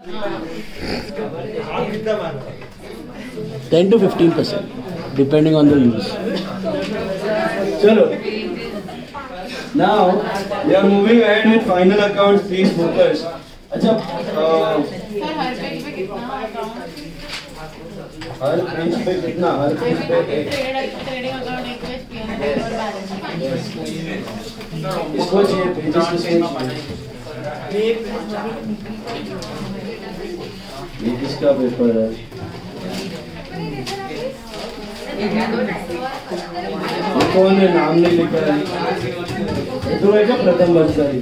10 to 15%, depending on the use. Chalo. Now we are moving ahead with final accounts. Please focus. अच्छा हर page पे कितना? हर page पे trading account, equity, PNL और balance sheet. इसको चाहिए pages के same. ये किसका पेपर है? कौन है? नाम नहीं लिखा है। तो है क्या प्रथम वर्षधारी?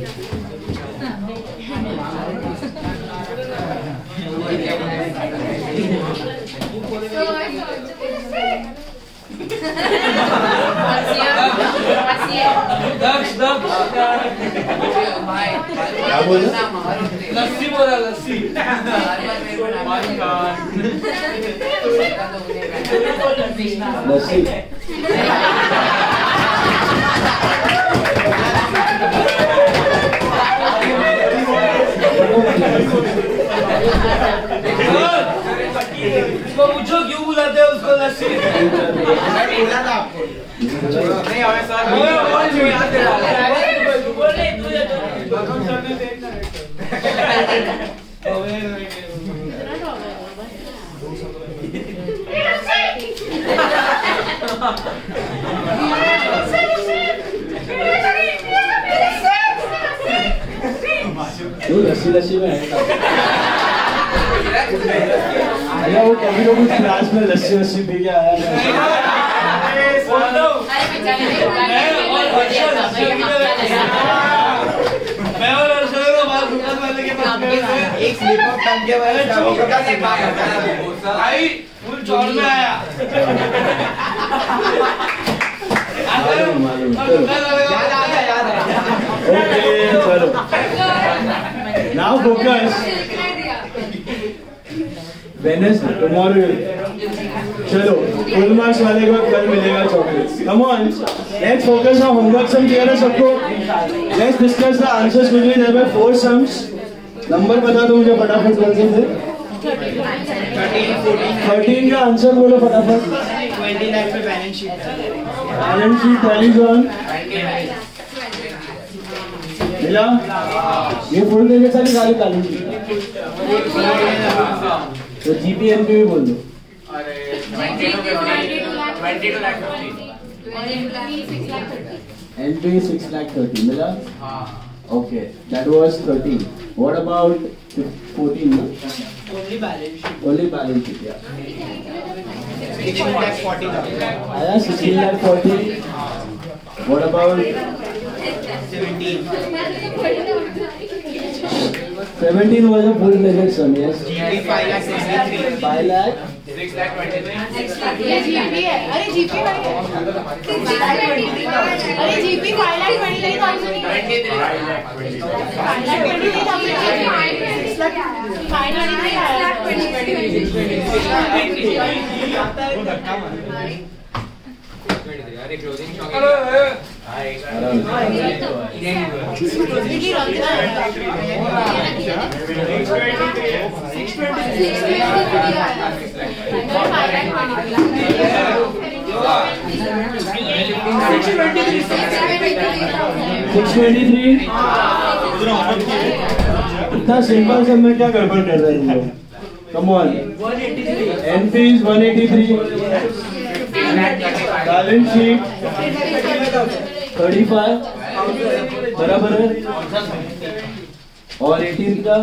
क्या बोला? लस्सी बोला, लस्सी। लस्सी। इसको पूछो क्यों बुलाते हैं उसको लस्सी? बोला था आपको। नहीं हमें सर लस्सी में है। अरे वो कभी लोग क्लास में लस्सी पी के आया है। मैं और अर्शद को बात दुकान वाले के पास गए थे। एक स्लिप अप टंगे वाले छोटा से बात आई फुल चौड़ में आया। याद है। ओके चलो। Now focus. Wednesday, tomorrow. चलो फुल मार्क्स वाले को कल मिलेगा chocolate. Come on, let's focus on homework. Sum clear है सबको? Let's discuss the answers quickly. There were 4 sums. Number बता दो मुझे फटाफट कौन से थे? 13 का आंसर बोलो फटाफट। 20 लाख पे balance sheet. Balance sheet tallies on मिला? ये फुल देने सारी गाली काली थी। तो जीपी एनपी भी बोल दो। अरे 22 लाख एनपी 6,30,000 मिला? हाँ। Okay, that was 13. What about 14? No? Only balance sheet. Only balance sheet, yeah. 16,40,000. आया 16,40,000. What about 17 was a full fledged sum, yes. GP 5,63,000. 5 lakh 6,23,000. ये जीपी है। अरे जीपी है। अरे जीपी 5,23,000 इतना सिंपल सब में क्या गड़बड़ कर रहे हैं लोग? Come on. NP is 183, balance sheet 35 बराबर है, और 18 का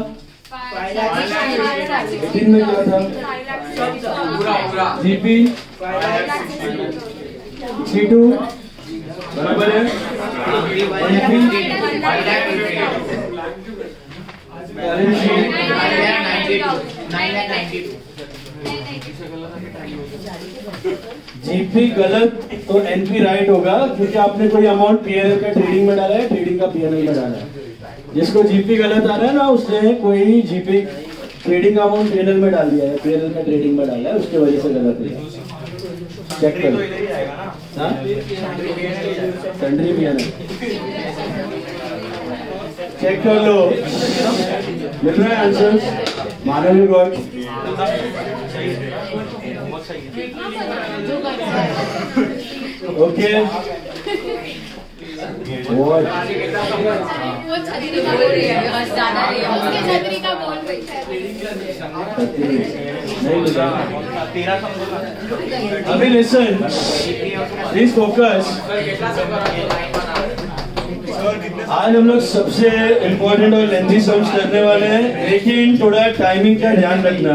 18 में क्या था? जीपी 62 बराबर है, जीपी गलत तो एनपी राइट होगा, क्योंकि आपने कोई अमाउंट पीएनएल का ट्रेडिंग में डाला है, ट्रेडिंग का पीएनएल में डाला है। जिसको जीपी गलत आ रहा है ना, उसने कोई जीपी ट्रेडिंग का अमाउंट पीएनएल में डाल दिया है, पीएनएल का ट्रेडिंग में डाला है, उसके वजह से गलत है। चेक करो। हाँ सैंडरी पीएनएल चेक कर लो, मिल रहा है answer. Manav you got okay वो छतरी का बोल रही है, बस ज्यादा नहीं है, उसके छतरी का बोल रही है। अभी लिसन, प्लीज फोकस। आज हम लोग सबसे इम्पोर्टेंट और लेंथी सम्स करने वाले हैं, लेकिन थोड़ा टाइमिंग का ध्यान रखना।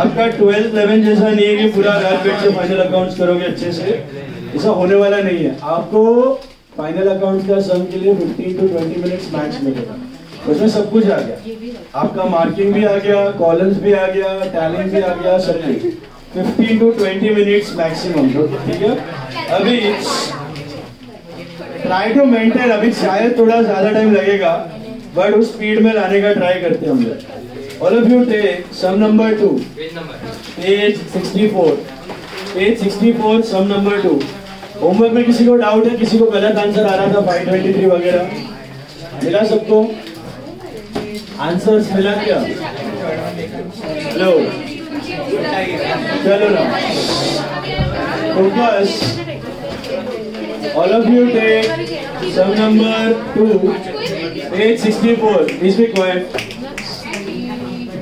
आपका 12th 11 जैसा नहीं है कि पूरा रात बैठ के फाइनल अकाउंट्स करोगे अच्छे से, ऐसा होने वाला नहीं है। आपको फाइनल अकाउंट्स का सम के लिए 15 to 20 मिनट्स मैक्स मिलेगा। उसमें सब कुछ आ गया, आपका मार्किंग भी आ गया, कॉलम्स भी आ गया, टैलिंग भी आ गया, सब कुछ 15 to 20 मिनट्स मैक्सिमम। ठीक है, अभी ट्राई टू मेंटेन, अभी शायद थोड़ा ज्यादा टाइम लगेगा बट उस स्पीड में लाने का ट्राई करते हैं हम लोग। All of you take sum number 2, page 64, page 64 sum number 2। Homework में किसी को डाउट है, किसी को गलत आंसर आ रहा था 523 वगैरह, मिला सबको? आंसर्स मिला क्या? हेलो, चलो ना, focus. All of you take sum number 2, page 64. Please be quiet.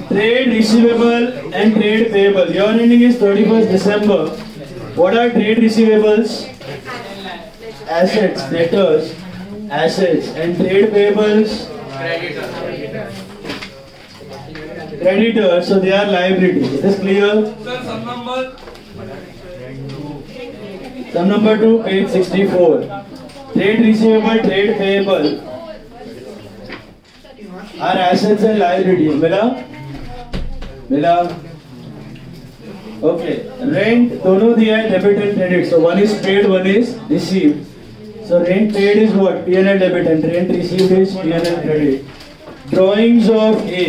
Trade receivable and trade payable. Your ending is 31st December. What are trade receivables? Assets, debtors, assets, and trade payables. Creditors. So they are liabilities. Is this clear? Sir, sum number. Sum number 2, page 64. Trade receivable, trade payable are assets and liabilities. मिला? Okay. Rent दोनों दिया है, debit and credit. So one is paid, one is received. So rent paid is what? P&L debit, and rent received is P&L credit. Drawings of A.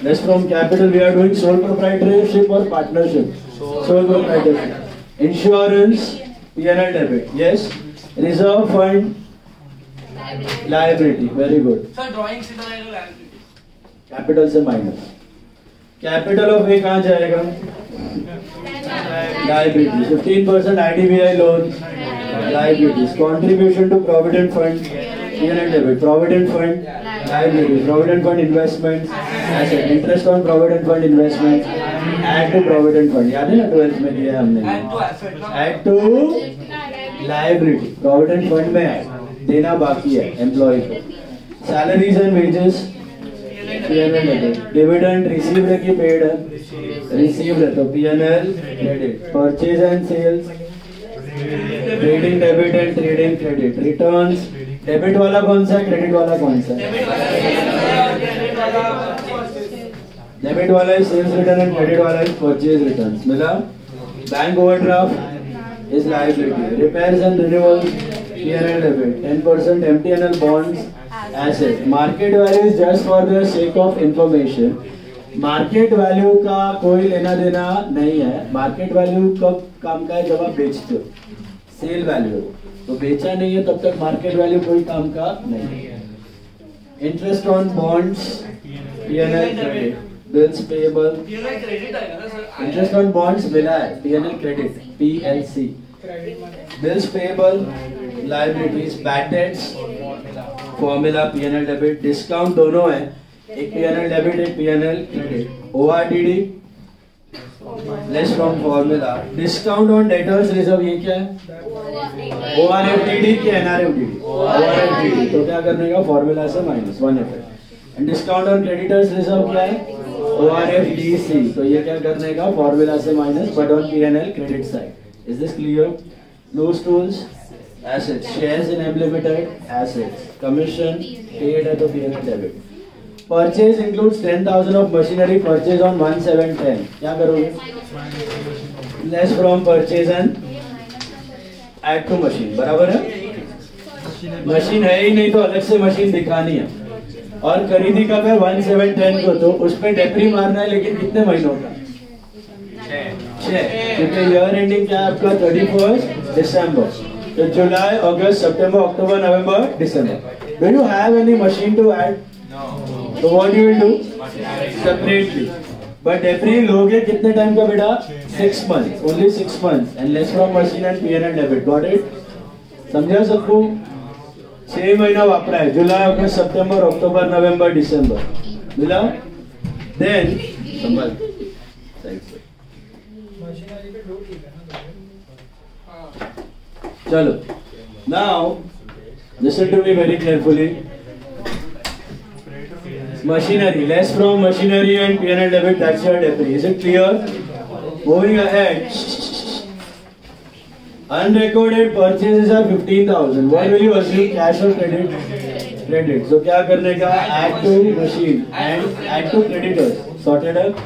That's from capital. We are doing sole proprietorship or partnership. Sole proprietorship. Insurance, P&L debit. Yes. Reserve fund, liability. Very good. Sir, drawing सीधा आएगा liability. Capital से minus. Capital of A कहाँ जाएगा? Liability. 15% IDBI loans, liabilities. Contribution to Provident Fund, P&L debit. Provident Fund, liabilities. Provident Fund investments, asset. Interest on Provident Fund investments. Add to Provident Fund. याद है ना 12th में दिया है हमने? Add to asset. Add to liability. Provident Fund में add देना बाकी है एम्प्लॉय को. Salaries and wages, P&L debit. Dividend received है कि paid है? Received है तो P&L credit. Purchase and sales, trading debit and trading credit. Returns, debit वाला कौन सा है, क्रेडिट वाला कौन सा है? डेबिट वाला है सेल्स रिटर्न एंड क्रेडिट वाला है परचेज रिटर्न्स. मिला? Bank overdraft is liability. Repairs and renewals P&L debit. 10% MTNL bonds asset. Market value is just for the sake of information. Market value का कोई लेना देना नहीं है. मार्केट वैल्यू कब काम का है? जब आप बेचते हो. सेल वैल्यू तो बेचा नहीं है तब तक मार्केट वैल्यू कोई काम का नहीं है. Interest on bonds P&L credit. Bills payable. P&L credit आएगा ना sir? Interest on bonds मिला है P&L credit PLC. Bills payable, liabilities, bad debts, formula P&L debit. Discount दोनों है, एक P&L debit एक P&L credit. ORDD less from formula. Discount on debtors reserve ये क्या है? ORFDD की NRFDD? ORFDD. तो क्या करने का? फॉर्मूला से minus 1FF. And discount on creditors reserve क्या है? ORFDC. तो ये क्या करने का? फॉर्मूला से minus but on P&L credit side. Is this clear? Loose tools, assets. Shares in M Limited, assets. Commission paid है तो P&L debit. Purchase includes 10,000 of machinery purchase on 1/7/10. क्या करोगे? Less from purchase and add to machine. बराबर है? Machine है ही नहीं तो अलग से मशीन दिखानी है. और खरीदी कब है? 1/7/10 को. तो उस पे डेप्री मारना है, लेकिन कितने महीनों का? 6. क्योंकि ईयर एंडिंग क्या है आपका? 31st December. तो जुलाई, अगस्त, सितंबर, अक्टूबर, नवंबर, दिसंबर. Do you have any machine to add? तो what you will do separately, but every लोगे कितने टाइम का बेटा 6 months, only 6 months and less from machine and PN and debit, got it? समझा सबको? 6 महीना वापरा है, जुलाई अगस्त सितंबर अक्टूबर नवंबर दिसंबर, मिला? देन संभाल चलो, now listen to me very carefully. Machinery, less from machinery and P&L debit, that's your debit. Is it clear? Moving ahead. Unrecorded purchases are 15,000. What will you assume, cash or credit? Credit. So क्या करने का? Add to machine and add to creditors. Sorted up?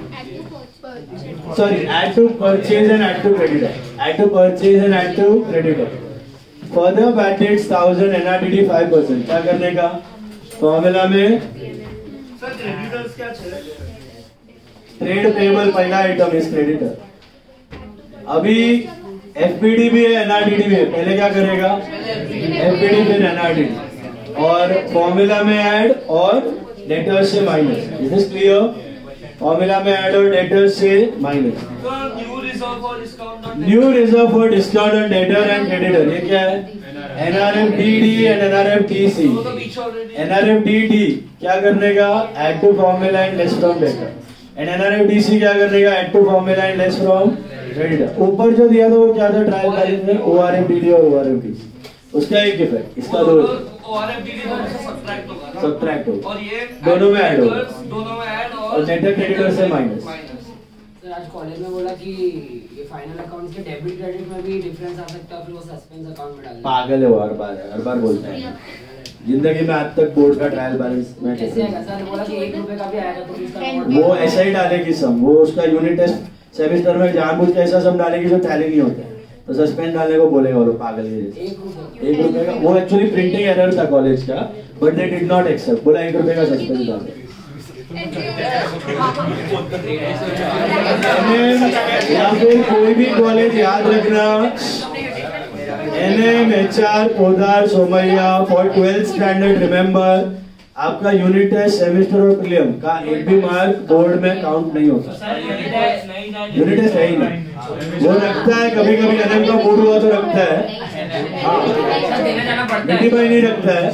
Sorry, add to purchase and add to creditor. Add to purchase and add to creditor. Further bad debts 1000, NRDD 5%. क्या करने का? Formula में sir creditors क्या है? Trade payable पहला item is creditor. अभी FPD भी है, एनआरडीडी भी है. पहले क्या करेगा? एफपीडी फिर एनआरडीडी और फॉर्मूला में ऐड और डेटर्स से minus. Is this clear? Formula में ऐड और डेटर्स से minus. New reserve for discount on new reserve for discount on debtor and creditor. ये क्या है? एनआरएफडीडी एंड एनआरएफडीसी. एनआरएफडीडी क्या करने का? Add to formula and less from debtor. And NRFDC क्या करने का? Add to formula and less from creditor. ऊपर जो दिया था वो क्या था? ट्रायल बैलेंस में ओआरएफडीडी और ओआरएफडीसी. उसका एक इफेक्ट, इसका दो ओआरएफडीडी दोनों से सब्ट्रैक्ट होगा. सब्ट्रैक्ट होगा और ये दोनों में ऐड होगा. दोनों में ऐड और डेटर क्रेडिटर से माइनस. सर आज कॉलेज में बोला कि ये फाइनल अकाउंट के डेबिट क्रेडिट में भी डिफरेंस आ सकता है, फिर वो सस्पेंस अकाउंट में डालना. पागल है वो, हर बार बोलता है. जिंदगी में आज तक बोर्ड का ट्रायल बैलेंस में कैसे आएगा सर? बोला कि 1 रुपए का भी आएगा तो इसका वो ऐसा ही डालेगी सम. वो उसका यूनिट टेस्ट सेमेस्टर में जानबूझ के ऐसा सम डालेगी जो टैली नहीं होता है, तो सस्पेंड डालने को बोलेगा वो पागल के जैसे. 1 रुपए का वो एक्चुअली प्रिंटिंग एरर था कॉलेज का, but they did not accept. बोला 1 रुपए का सस्पेंड डाल. या फिर कोई भी कॉलेज याद रखना, NM, HR, Podar, Somaiya for 12th standard. Remember, आपका यूनिट टेस्ट सेमेस्टर और प्रीलिम का एक भी मार्क बोर्ड में काउंट नहीं होता. यूनिट टेस्ट है ही नहीं. वो रखता है कभी कभी, NM का मूड हुआ तो रखता है. मिट्टी भाई नहीं रखता है.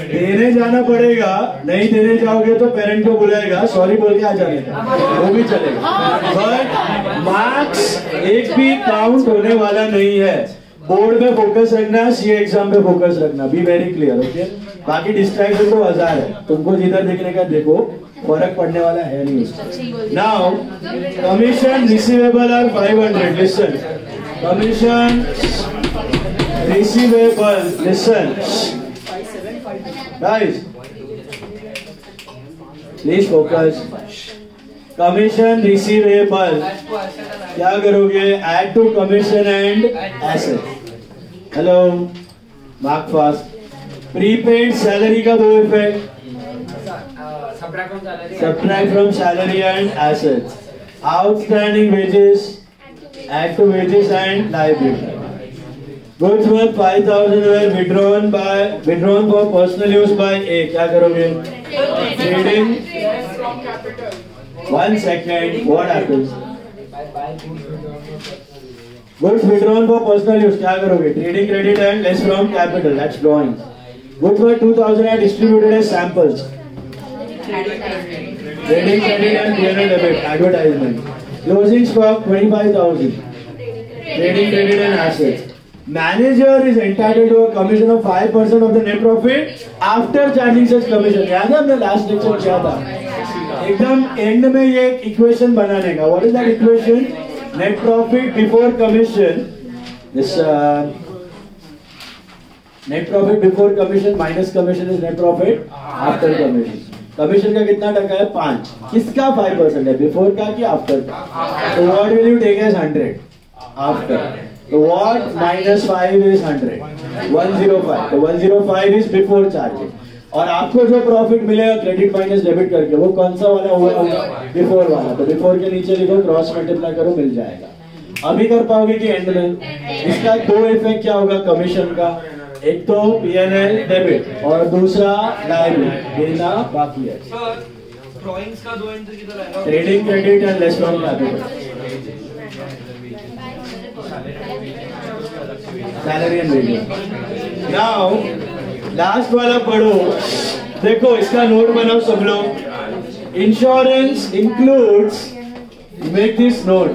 देने जाना पड़ेगा, नहीं देने जाओगे तो पेरेंट को बुलाएगा, सॉरी बोल के आ जाने का, वो भी चलेगा. बट मार्क्स एक भी काउंट होने वाला नहीं है. बोर्ड में फोकस रखना, सीए एग्जाम पे फोकस रखना. Be very clear. ओके, बाकी डिस्ट्रैक्शन तो 1000 है. तुमको जिधर देखने का देखो, फर्क पड़ने वाला है नहीं. Now commission receivable are 500. Listen, commission receivable. Listen guys, please focus. Commission receivable क्या करोगे? Add to commission and asset. Hello, mark fast. Prepaid salary का दो effect. Subtract from salary and assets. Outstanding wages, add to wages and liability. Goods worth 5,000 were withdrawn for personal use by A. क्या करोगे? Trading. 1 second. What happens? Goods withdrawn for personal use. क्या करोगे? Trading credit and less from capital. That's drawings. Goods worth 2,000 are distributed as samples. Trading credit and P&L debit. Advertisement. Closing stock 25,000. Trading credit and assets. Manager is entitled to a commission of 5% of the net profit after charging such commission. याद है हमने last lecture किया था. एकदम and में ये equation बनाने का. What is that equation? Net profit before commission. This net profit before commission minus commission is net profit after commission. Commission का कितना टका है? 5. किसका 5% है? बिफोर का कि आफ्टर का? तो what will you take as 100? After. So what minus 5 is 100? 105. तो 105 is before charging. और आपको जो प्रॉफिट मिलेगा क्रेडिट माइनस डेबिट करके, वो कौन सा वाला होगा? बिफोर वाला. तो बिफोर के नीचे लिखो, क्रॉस मल्टीप्लाई करो, मिल जाएगा. अभी कर पाओगे कि एंड में? इसका दो इफेक्ट क्या होगा कमीशन का? एक तो P&L डेबिट और दूसरा लायबिलिटी देना बाकी है। सर ड्राइंग्स का 2 एंट्री किधर आएगा? Trading credit and less from capital, salary and wages. Now last वाला पढ़ो, देखो इसका नोट बनाओ सब लोग। Insurance includes, make this note,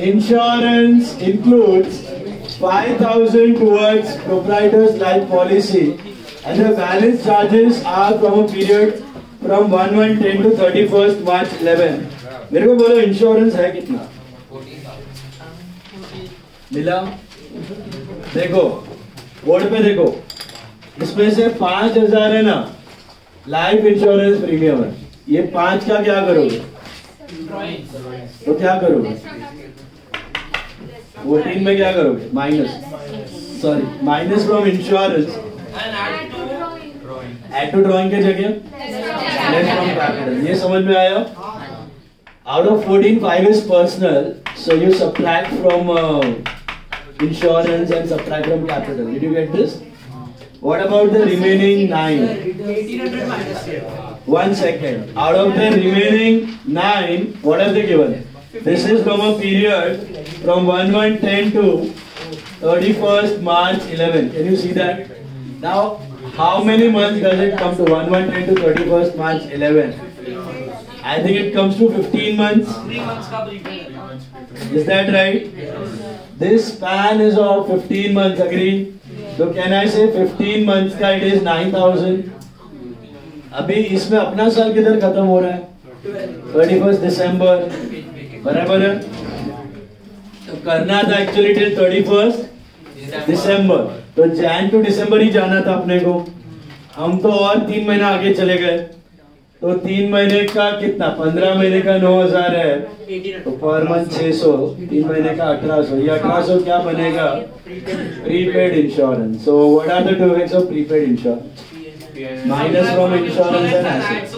insurance includes 5,000 towards proprietor's life policy and the balance charges are from a period from 1/1/10 to 31st March 11। मेरे को बोलो इंश्योरेंस है कितना? मिला? देखो बोर्ड पे देखो, इसमें से 5,000 है ना लाइफ इंश्योरेंस प्रीमियम है। ये 5 का क्या करोगे? तो क्या करोगे? 14 में क्या करोगे? Minus from insurance add to drawing के जगह लेस फ्रॉम कैपिटल। ये समझ में आया? Out of 14 5 is personal, so you subtract from insurance and subtract from capital. Did you get this? What about the remaining 9? 1800 minus 1 second. Out of the remaining 9, what have they given? This is from a period from 1/1/10 to 31st March 11. Can you see that? Now, how many months does it come to? 1/1/10 to 31st March 11. I think it comes to 15 months. 3 months का prepaid। Is that right? This span is of 15 months. Agree? So can I say 15 months का it is 9,000? अभी इसमें अपना साल किधर खत्म हो रहा है? 31st दिसंबर, बराबर है? तो करना था एक्चुअली टिल 31st दिसंबर, तो जैन टू दिसंबर ही जाना था अपने को। हम तो और 3 महीना आगे चले गए, तो 3 महीने का कितना? 15 महीने का 9,000 है, तो पर मंथ 600, 3 महीने का 1800। ये 1800 क्या बनेगा? Prepaid insurance. So what are the two effects of prepaid insurance? Minus from insurance and assets.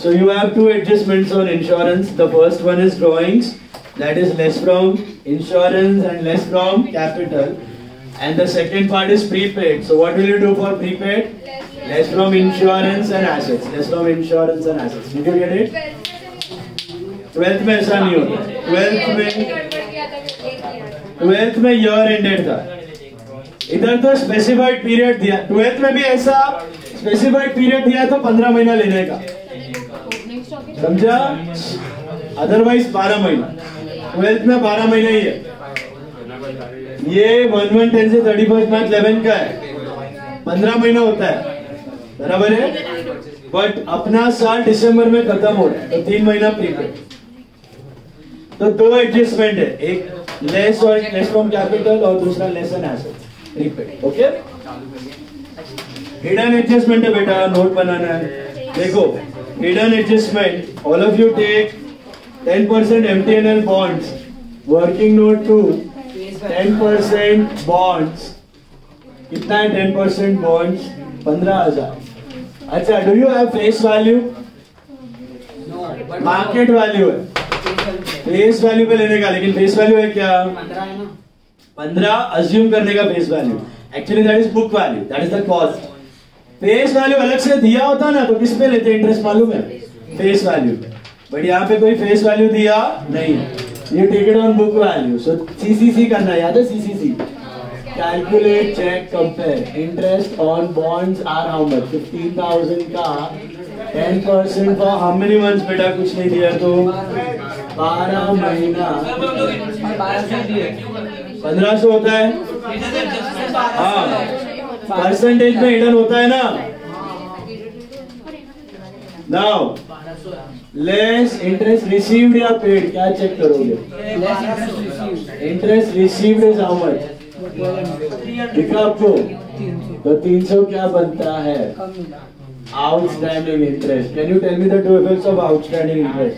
So you have 2 adjustments on insurance. The first one is drawings, that is less from insurance and less from capital, and the second part is prepaid. So what will you do for prepaid? Less from insurance and assets. Less from insurance and assets. Did you get it? 12th में ऐसा नहीं होता। 12th में year ended था, इधर तो specified period दिया। 12th में भी ऐसा स्पेसिफाइड पीरियड दिया तो 15 महीना लेने का, समझा? अदरवाइज 12 महीना। 12th में 12 महीना ही है। ये 1/1/10 से 31st March 11 का है, 15 महीना होता है, बराबर है? बट अपना साल दिसंबर में खत्म हो रहा है, तो 3 महीना प्रीपेड। तो 2 एडजस्टमेंट है, एक लेस और लेस फ्रॉम कैपिटल और दूसरा less an asset prepaid. Okay, hidden adjustment है बेटा, नोट बनाना है। देखो hidden adjustment, all of you take 10% MTNL bonds, working note to 10% bonds। कितना है 10% bonds? 15,000। अच्छा, do you have face value? Market value है, फेस वैल्यू पे लेने का, लेकिन फेस वैल्यू है क्या? 15 अज्यूम करने का face value. Actually that is book value, that is the cost. Face value अलग से दिया होता ना तो किस पे लेते इंटरेस्ट, मालूम है? फेस वैल्यू पे। बट यहाँ पे कोई फेस वैल्यू दिया नहीं, ये take it on book value. So CCC करना, याद है? CCC, calculate check compare. Interest on bonds are how much? 15,000 का 10% फॉर हाउ मेनी मंथ्स बेटा? कुछ नहीं दिया तो 12 महीना, 1500 होता है। हाँ, परसेंटेज में हिडन होता है ना। नाउ लेस इंटरेस्ट रिसीव्ड या पेड, क्या चेक करोगे? Interest received is how much? दिखा आपको? तो 300 क्या बनता है? Outstanding interest. Can you tell me the 2 effects of outstanding interest?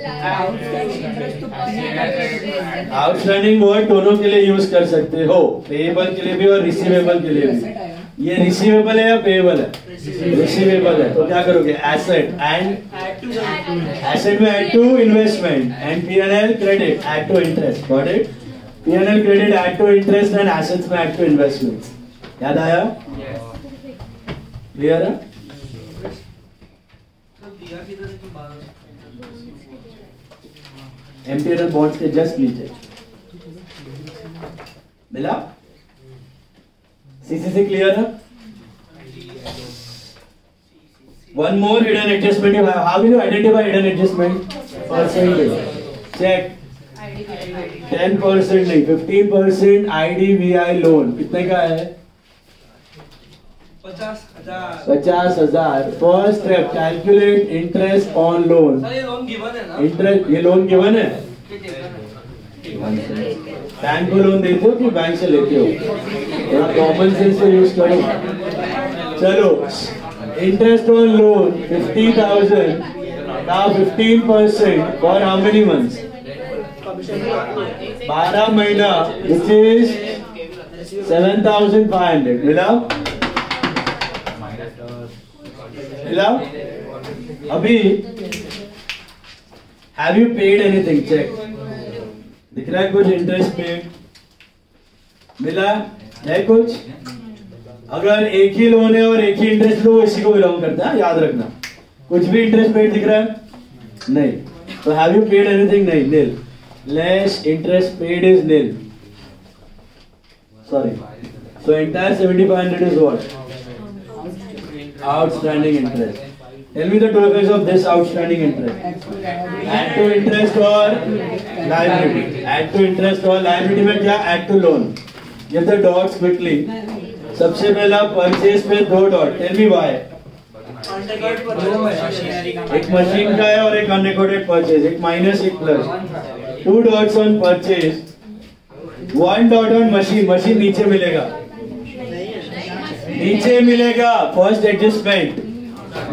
Outstanding word दोनों के लिए यूज कर सकते हो, पेएबल के लिए भी और रिसीवेबल के लिए भी। ये रिसीवेबल है या पेएबल है? रिसीवेबल है, तो क्या करोगे? एसेट, एंड एसेट में add to investment, and P&L credit add to interest. Got it? P&L credit add to interest and assets में ऐड टू इन्वेस्टमेंट्स। याद आया? क्लियर है? एमटीएनएल बॉन्ड्स के जस्ट नीचे मिला? सीसीसी क्लियर है? One more hidden adjustment you have. How will you identify hidden adjustment? Percentage. Check. 10% नहीं, 15% IDBI loan कितने का है? 50,000. First step, calculate interest on loan. Sir ये लोन गिवन है ना? Interest ये लोन गिवन है? बैंक को लोन देते हो कि बैंक से लेते हो? थोड़ा कॉमन सेंस से यूज करो. चलो. Interest on loan 50,000. Now 15% for how many months? 12 महीना, which is 7,500. मिला? मिला? अभी have you paid anything? Check. दिख रहा है कुछ इंटरेस्ट पेड? मिला है कुछ? अगर एक ही लोन है और एक ही इंटरेस्ट लो, इसी को बिलोंग करता है, याद रखना. कुछ भी इंटरेस्ट पेड दिख रहा है? नहीं. तो हैव यू पेड एनीथिंग? नहीं. Nil. Less interest paid is nil. Sorry. So entire 7,500 is what? Outstanding interest. Tell me the two effects of this outstanding interest. Add to interest और liability. Add to interest और liability में क्या? Add to loan. Give the dots quickly. सबसे पहला purchase पे 2 dot. Tell me why. एक machine का है और एक अनरिकॉर्डेड परचेज. एक माइनस एक plus. 2 dots on purchase, 1 dot on machine. Machine नीचे मिलेगा, नीचे मिलेगा. First adjustment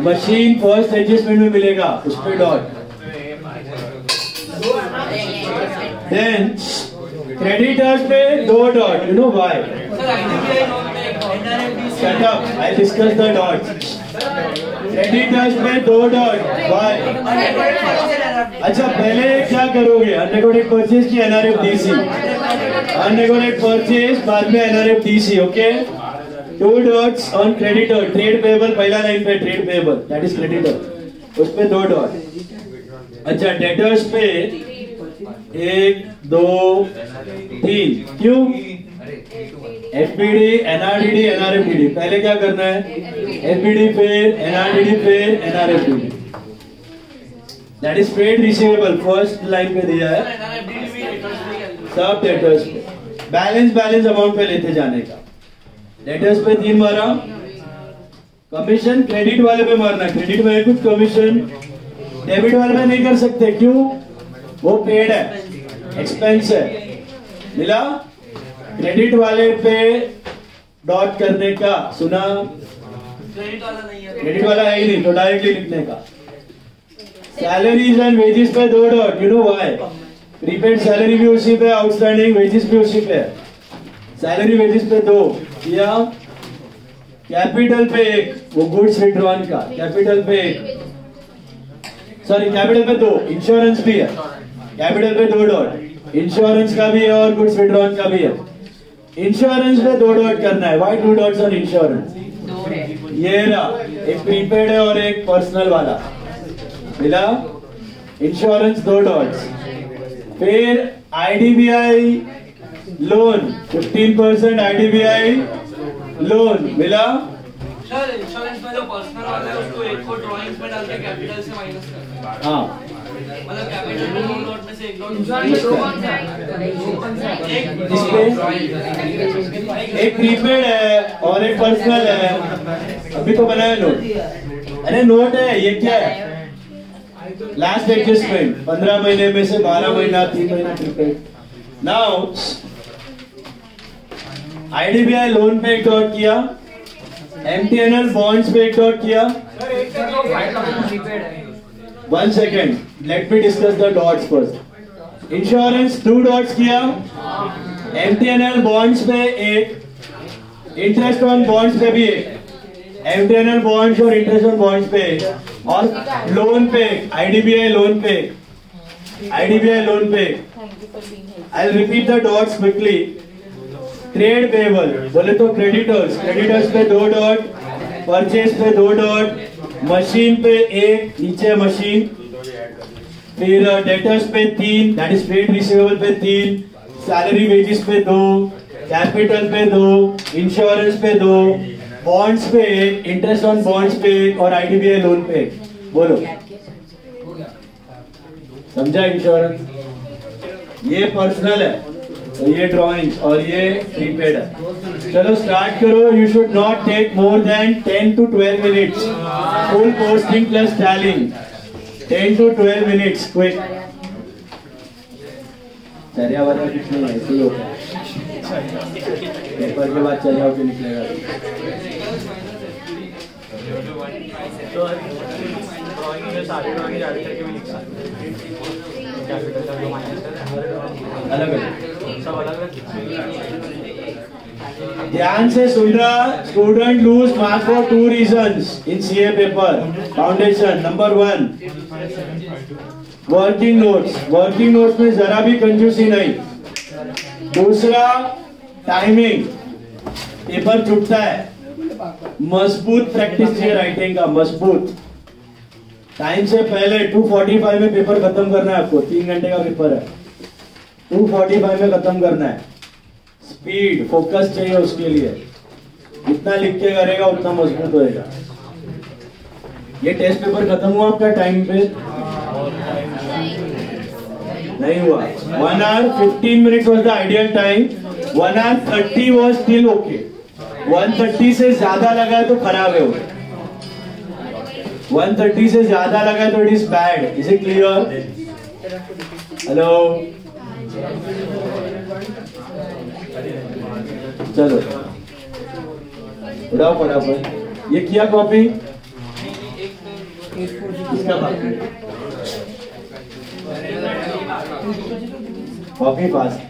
machine first adjustment में मिलेगा, उस पे डॉट. देन क्रेडिटर्स पे 2 dot. You know why? Shut up. I discuss the dots. Creditors पे 2 डॉट. Why? अच्छा पहले क्या करोगे? अनरिकॉर्डेड परचेज की NRFDC. अनरिकॉर्डेड परचेज बाद में NRFDC. Okay. 2 dots on creditor. Trade payable पहला लाइन पे trade payable, that is creditor. उस पे 2 डॉट. अच्छा डेटर्स पे 1 2 3. क्यों? FPD, NRDD, NRFDD. पहले क्या करना है? एफपीडी फिर एनआरडीडी फिर NRFDD. That is paid receivable. First line पे दिया है सब डेटर्स पे. बैलेंस अमाउंट पे लेते जाने का. डेटर्स पे 3 मारा. कमीशन क्रेडिट वाले पे मारना. क्रेडिट में कुछ कमीशन, डेबिट वाले पे नहीं कर सकते. क्यों? वो पेड है, एक्सपेंस है. मिला? क्रेडिट वाले पे डॉट करने का. सुना? क्रेडिट वाला है ही नहीं तो डायरेक्टली लिखने का. सैलरीज एंड वेजेस पे 2 dot. You know why? Prepaid salary भी उसी पे, आउटस्टैंडिंग वेजेस भी उसी पे. सैलरी वेजेस पे 2 या कैपिटल पे 1, वो गुड्स विड्रॉन का. कैपिटल पे 1, सॉरी कैपिटल पे 2. इंश्योरेंस भी है, कैपिटल पे 2 डॉट. इंश्योरेंस का भी है और गुड्स विड्रॉन का भी है. इंश्योरेंस पे 2 डॉट करना है. Why 2 dots on insurance? ये रहा, एक प्रीपेड है और एक पर्सनल वाला. मिला? Insurance 2 dots. फिर आईडीबीआई लोन 15% आईडीबीआई लोन. मिला? सर इंश्योरेंस में जो पर्सनल वाला है उसको एक को ड्राइंग्स में डाल के कैपिटल से माइनस करना है. हाँ मतलब कैपिटल में 2 डॉट में से 1 डॉट. एक प्रीपेड है और एक पर्सनल है. अभी तो बनाया नोट. अरे नोट है, ये क्या है? लास्ट एडजस्टमेंट 15 महीने में से 12 महीना 3 महीना प्रीपेड. नाउ आईडीबीआई लोन पे 1 डॉट किया, एमटीएनएल बॉन्ड्स पे 1 डॉट किया. 1 second, let me discuss the dots first. Insurance 2 dots किया, एमटीएनएल बॉन्ड्स पे 1, इंटरेस्ट ऑन बॉन्ड्स पे भी 1. एमटीएनएल बॉन्ड्स और इंटरेस्ट ऑन बॉन्ड्स पे, और लोन पे आईडीबीआई लोन पे, आईडीबीआई लोन पे. I will repeat the dots quickly. Trade payable बोले तो क्रेडिटर्स, क्रेडिटर्स पे 2 डॉट, परचेज पे 2 डॉट, मशीन पे 1, नीचे मशीन, फिर डेटर्स पे 3, दैट इज ट्रेड रिसीवेबल पे 3, सैलरी वेजेस पे 2, कैपिटल पे 2, इंश्योरेंस पे 2, बॉन्ड्स पे, इंटरेस्ट ऑन बॉन्ड्स पे और आईडीबीआई लोन पे। बोलो समझा? इंश्योरेंस ये पर्सनल है, तो ये ड्राइंग्स और ये प्रीपेड है। चलो स्टार्ट करो। You should not take more than 10 to 12 minutes, full posting plus tallying, 10 to 12 minutes quick. चर्या वाला कुछ नहीं, ऐसे ही होगा, पेपर के बाद चर्या होकर निकलेगा। तो ड्राइंग में सारे ड्राइंग ऐड करके भी लिख सकते हैं, कैपिटल का जो माइनस है अलग अलग, सब अलग अलग। ध्यान से सुन रहा। Student lose marks for 2 reasons in CA paper foundation. Number 1 working notes, working notes में जरा भी कंजूसी नहीं। दूसरा टाइमिंग, पेपर छूटता है, मजबूत प्रैक्टिस चाहिए राइटिंग का, मजबूत। टाइम से पहले 2:45 में पेपर खत्म करना है आपको, 3 घंटे का पेपर है, 2:45 में खत्म करना है। स्पीड, फोकस चाहिए उसके लिए, जितना लिख के करेगा उतना मजबूत होएगा। ये टेस्ट पेपर खत्म हुआ आपका टाइम पे? नहीं हुआ। 1 hour 15 minutes was the ideal time, 1 hour 30 was still okay। 1:30 से ज्यादा लगा है तो खराब है वो, 1:30 से ज्यादा लगा है तो it is bad. Is it clear? Hello, चलो उठाओ फटाफट। ये किया कॉपी? इसका बाकी copy pass.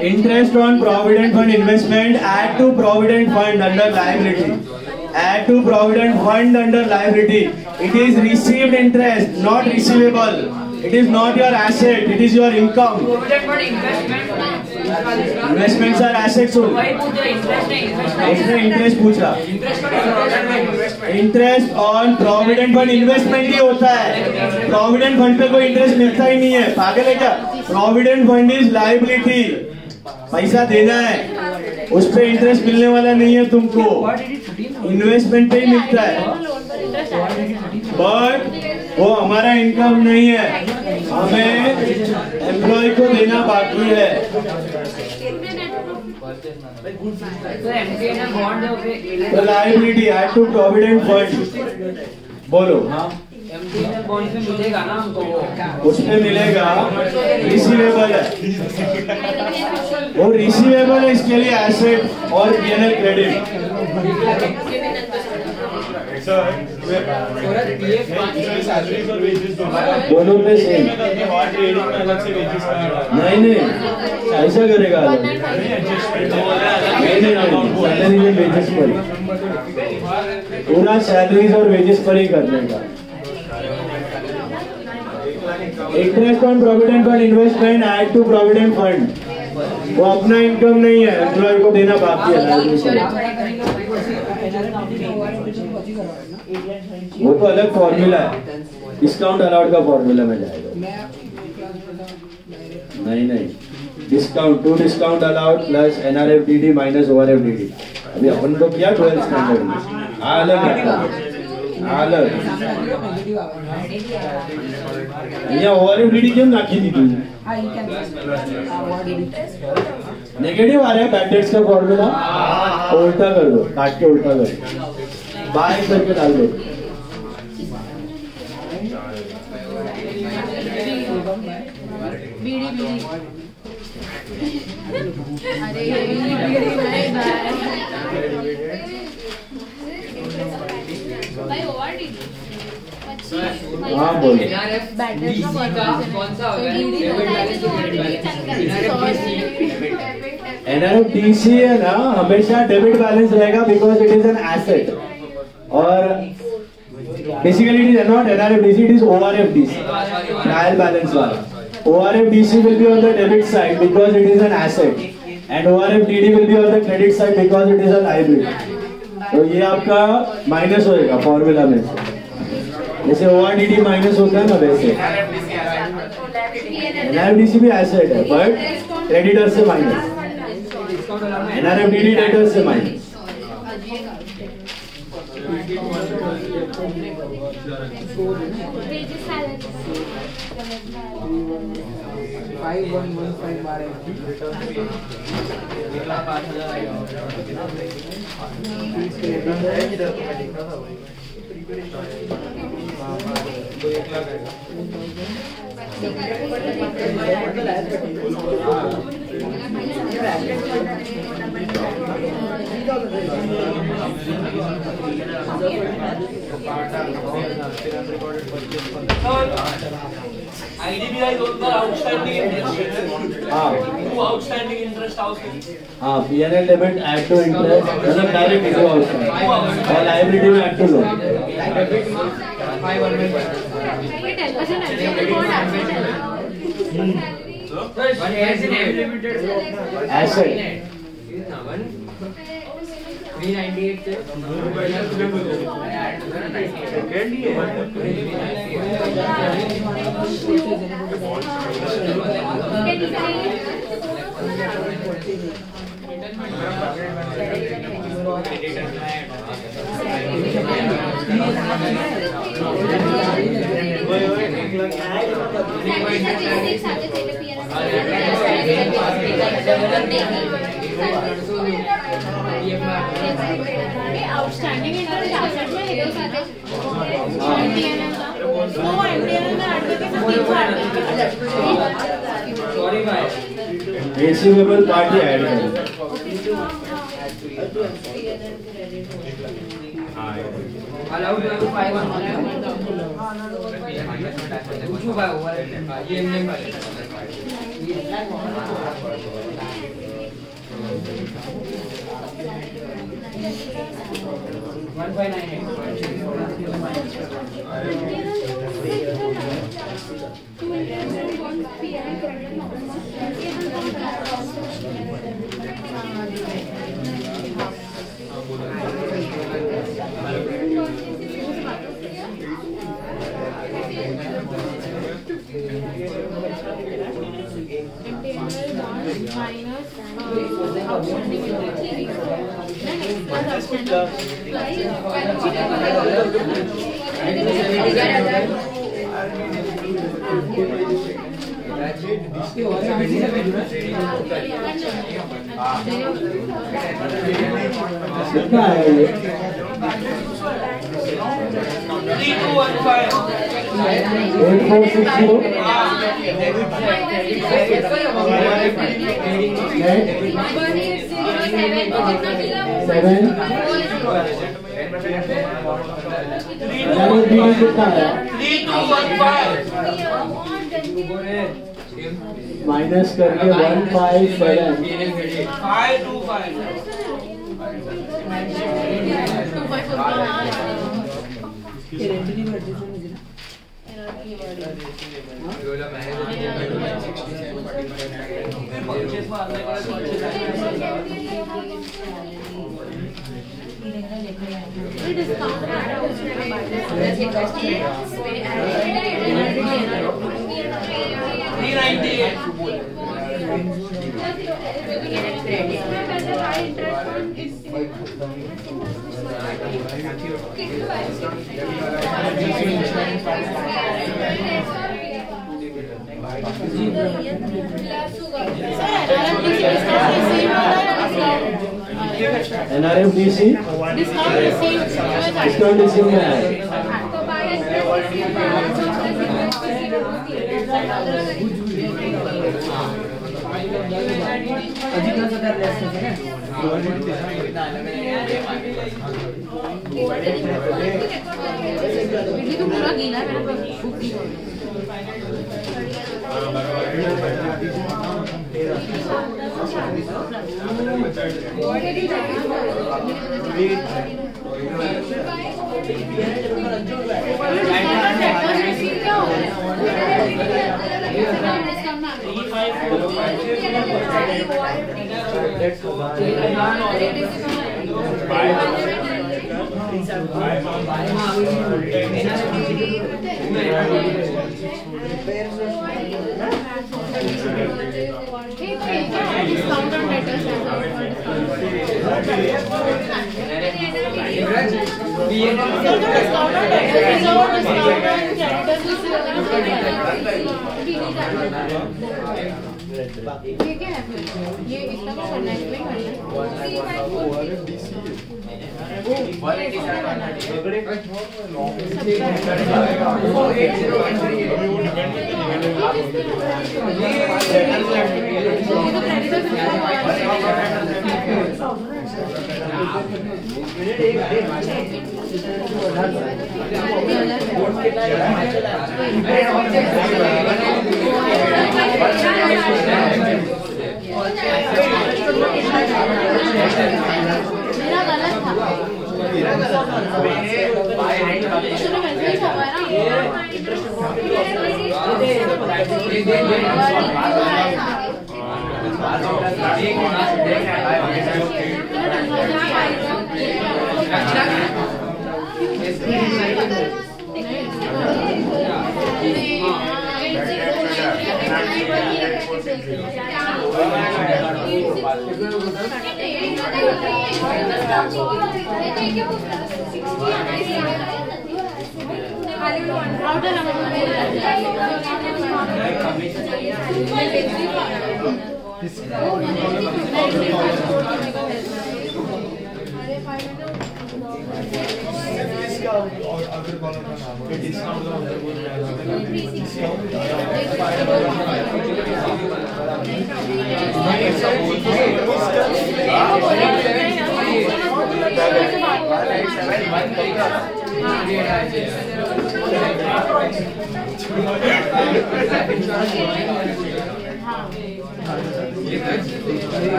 Interest on provident fund investment, add to provident fund under liability. Add to provident fund under liability. It is received interest, not receivable. It is not your asset, it is your income. Investments are assets only. इसने interest पूछा. Interest on provident fund investment ही होता है. Provident fund पे कोई interest मिलता ही नहीं है. पागल है क्या? Provident fund is liability. पैसा देना है, उस पे इंटरेस्ट मिलने वाला नहीं है तुमको, इन्वेस्टमेंट पे ही मिलता है. बट वो हमारा इनकम नहीं है, हमें एम्प्लॉय को देना बाकी है. तो liability add to provident fund. बोलो. बॉन्ड में मिलेगा ना हमको, उसमें मिलेगा. रिसीवेबल है, वो रिसीवेबल है, इसके लिए एसेट और पीएनएल क्रेडिट. दोनों पे सेम. नहीं ऐसा करेगा. नहीं सैलरी और वेजेस पर, पूरा सैलरीज और वेजेस पर ही करने का. Interest on provident fund investment add to provident fund. वो अपना इनकम नहीं है, एम्प्लॉय को देना बाकी है. वो तो अलग फॉर्मूला है, डिस्काउंट अलाउड का फॉर्मूला में जाएगा. नहीं discount to discount allowed plus NRFDD minus ORFDD. अभी अपन तो किया 12th स्टैंडर्ड में. अलग અહીંયા ORFDD કેમ નાખી દીધું? नेगेटिव आ रहा है बैड डेट्स का फॉर्मूला. उल्टा कर दो, काट के उल्टा कर दो, बाय करके डाल दो. हाँ बोलो. NRFDC है ना, हमेशा डेबिट बैलेंस रहेगा because it is an asset. और basically it is not NRFDC, it is ORFDC, trial balance वाला. ORFDC will be on the debit side because it is an asset and ORFDD will be on the credit side because it is a liability. तो ये आपका minus होएगा formula में. जैसे ORDD minus होता है ना, वैसे NRFDC भी एसेट है बट क्रेडिटर से माइनस, NRFDD डेटर से माइनस. IDBI loan पर outstanding interest. हाँ. Two outstanding interest outstanding. हाँ, PNL debit add to interest, मतलब डायरेक्ट टू आउटस्टैंडिंग, और लायबिलिटी में ऐड टू लोन. ये 10% कौन एसेट. 398 से आउटस्टैंडिंग इंटरेस्ट एसेट में हेडर साथ एमटीएनएल का वो एमटीएनएल में ऐड करके सब सॉरी भाई रिसीवेबल पार्ट ही ऐड करें अलाउड टू 5 पूछो भाई ओवर ये नहीं भाई कितना है ये 3215 माइनस करके 157 NRFDC डिस्काउंट रिसीव में है तो पूरा गीला है ये क्या है फिर ये इतना को करना है एक्सप्लेन मेरा गलत था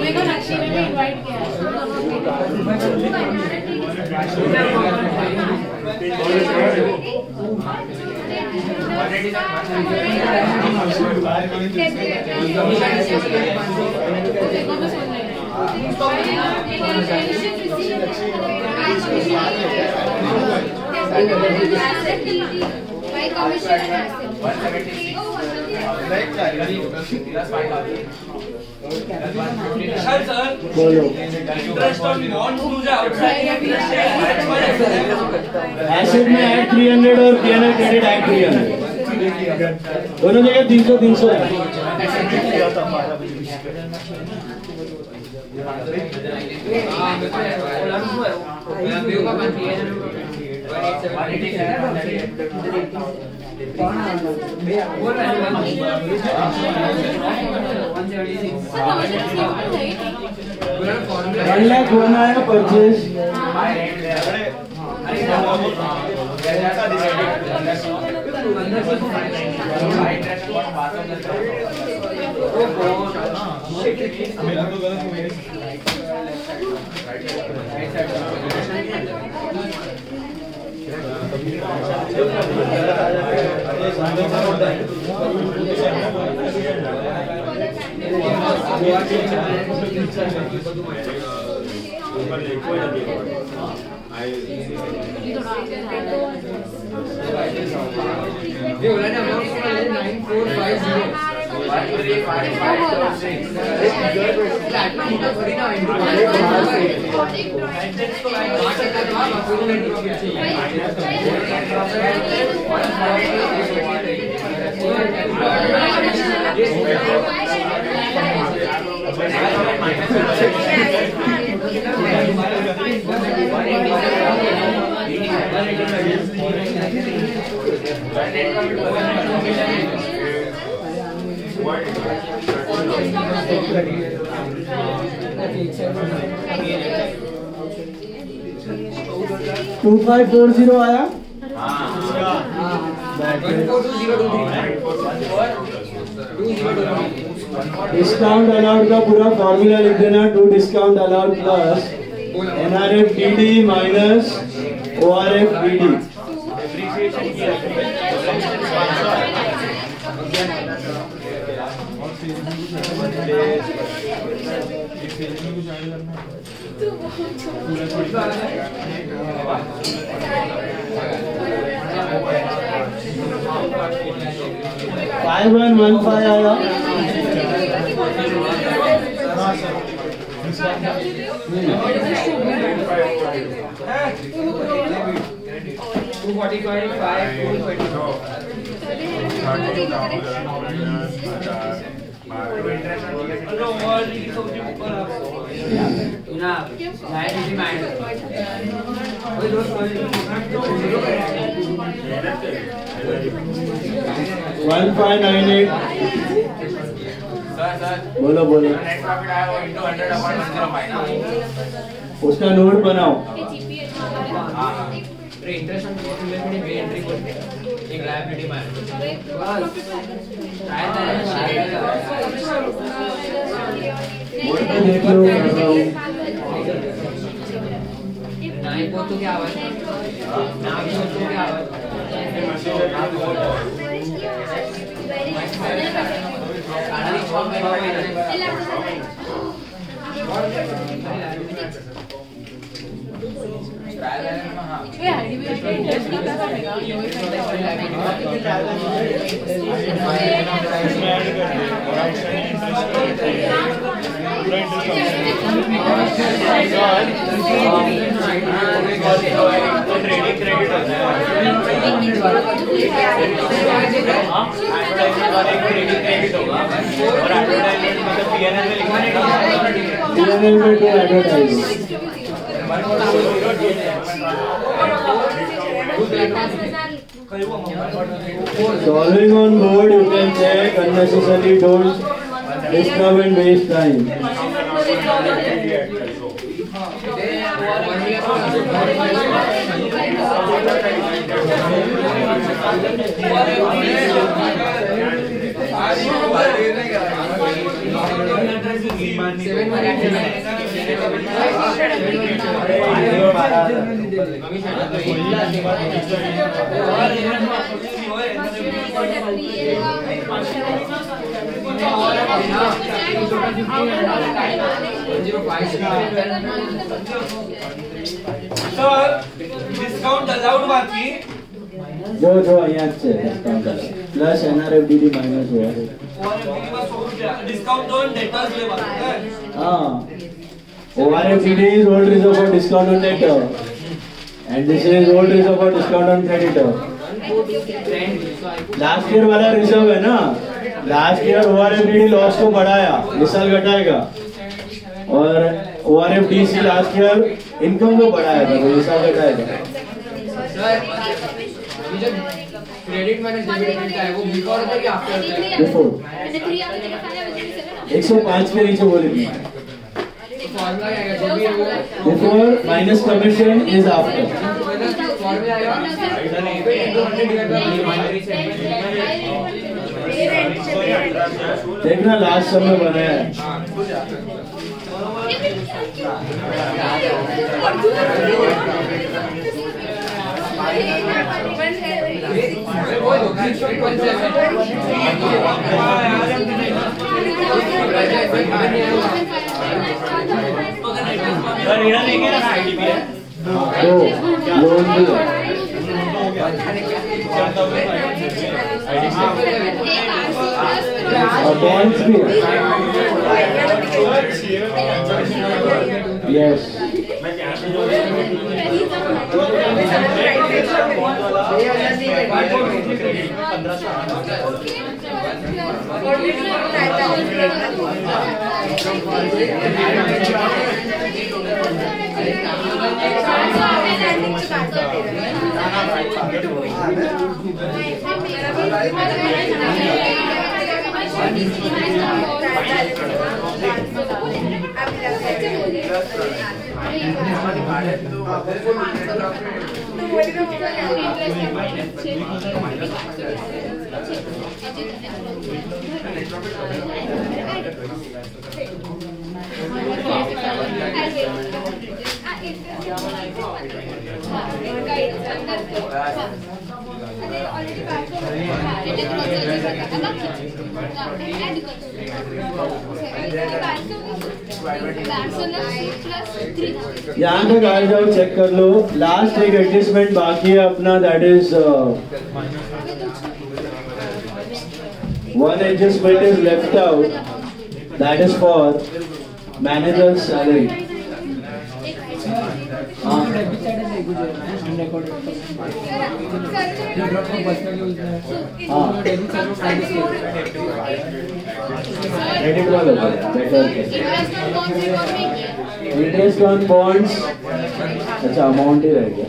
मेरे को लक्ष्मी ने भी इनवाइट किया है। एसिड में ऐड 300 और पीएनएल क्रेडिट ऐड 300 दोनों जगह 300 है। वन लाख होना है परचेज टू 2540 आया। डिस्काउंट अलाउड का पूरा फॉर्मूला लिख देना। 2 discount allowed plus NRF DD minus ORF DD। Five 115 आया। बोलो बोलो। उसका नोट बनाओ। इंटरेस्ट एक लायबिलिटी देख लो। नहीं वो तो क्या आवाज ना भी तो क्या आवाज 11 ट्रेडिंग क्रेडिट होता है ट्रेडिंग क्रेडिट होगा और एडवर्टाइजमेंट मतलब पीएनएल में लिखा रहेगा पीएनएल में तो advertisement Solving on board, you can check unnecessarily, don't disturb and waste time. Discount allowed बाकी जो यहाँ से प्लस NRFDD माइनस हुआ है डिस्काउंट तो डेटर्स ले बात है हाँ ORFDD is old reserve for discount on debtor and this is old reserve for discount on creditor. Last year वाला रिजर्व है ना, लास्ट ईयर ORFDD लॉस को बढ़ाया, इस साल घटाएगा और ORFDC लास्ट ईयर इनकम को बढ़ाया था, इस साल घटाएगा। क्रेडिट माइनस डेबिट का है वो बिफोर होता है कि आफ्टर होता है? बिफोर 105 के नीचे बोलेगी फॉर्मूला क्या है जो भी है वो before minus commission is after. Formula आएगा देखना लास्ट समय बनाया है तो लोन भी और बॉन्ड्स भी यस यहाँ तक आ जाओ, चेक कर लो। लास्ट एक एडजस्टमेंट बाकी है अपना, that is one adjustment is left out, that is for manager salary. Credit वाला बेटर इंटरेस्ट ऑन बॉन्ड्स, अच्छा अमाउंट ही रह गया।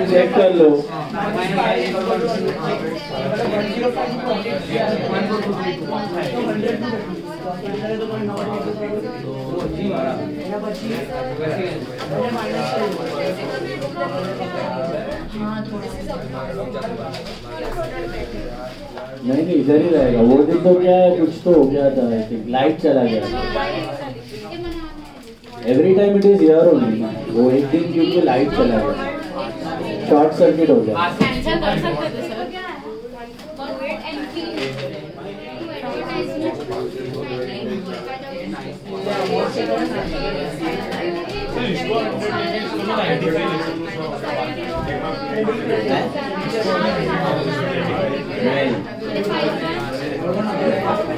चेक कर लो। नहीं इधर ही रहेगा। वो दिन तो क्या है, कुछ तो हो गया था, लाइट चला गया। Every time it is here only. वो एक दिन क्योंकि लाइट चला गया, शॉर्ट सर्किट हो गया। कैंसिल कर सकते थे सर।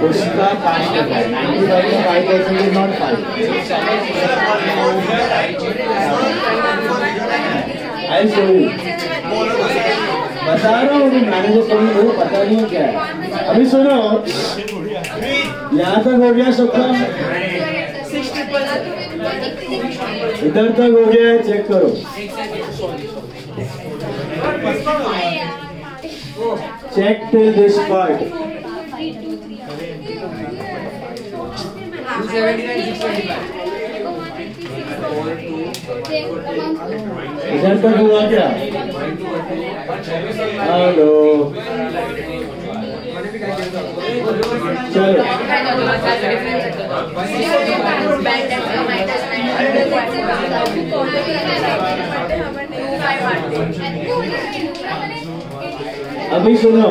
उसका 5% 95% is not 5। I show you, बता रहा हूँ मैनेजर को भी वो पता नहीं है क्या है। अभी सुनो, यहाँ तक हो गया सबका, इधर तक हो गया है, चेक करो। Check till this part. इधर तक हुआ क्या? हेलो, चलो अभी सुनो,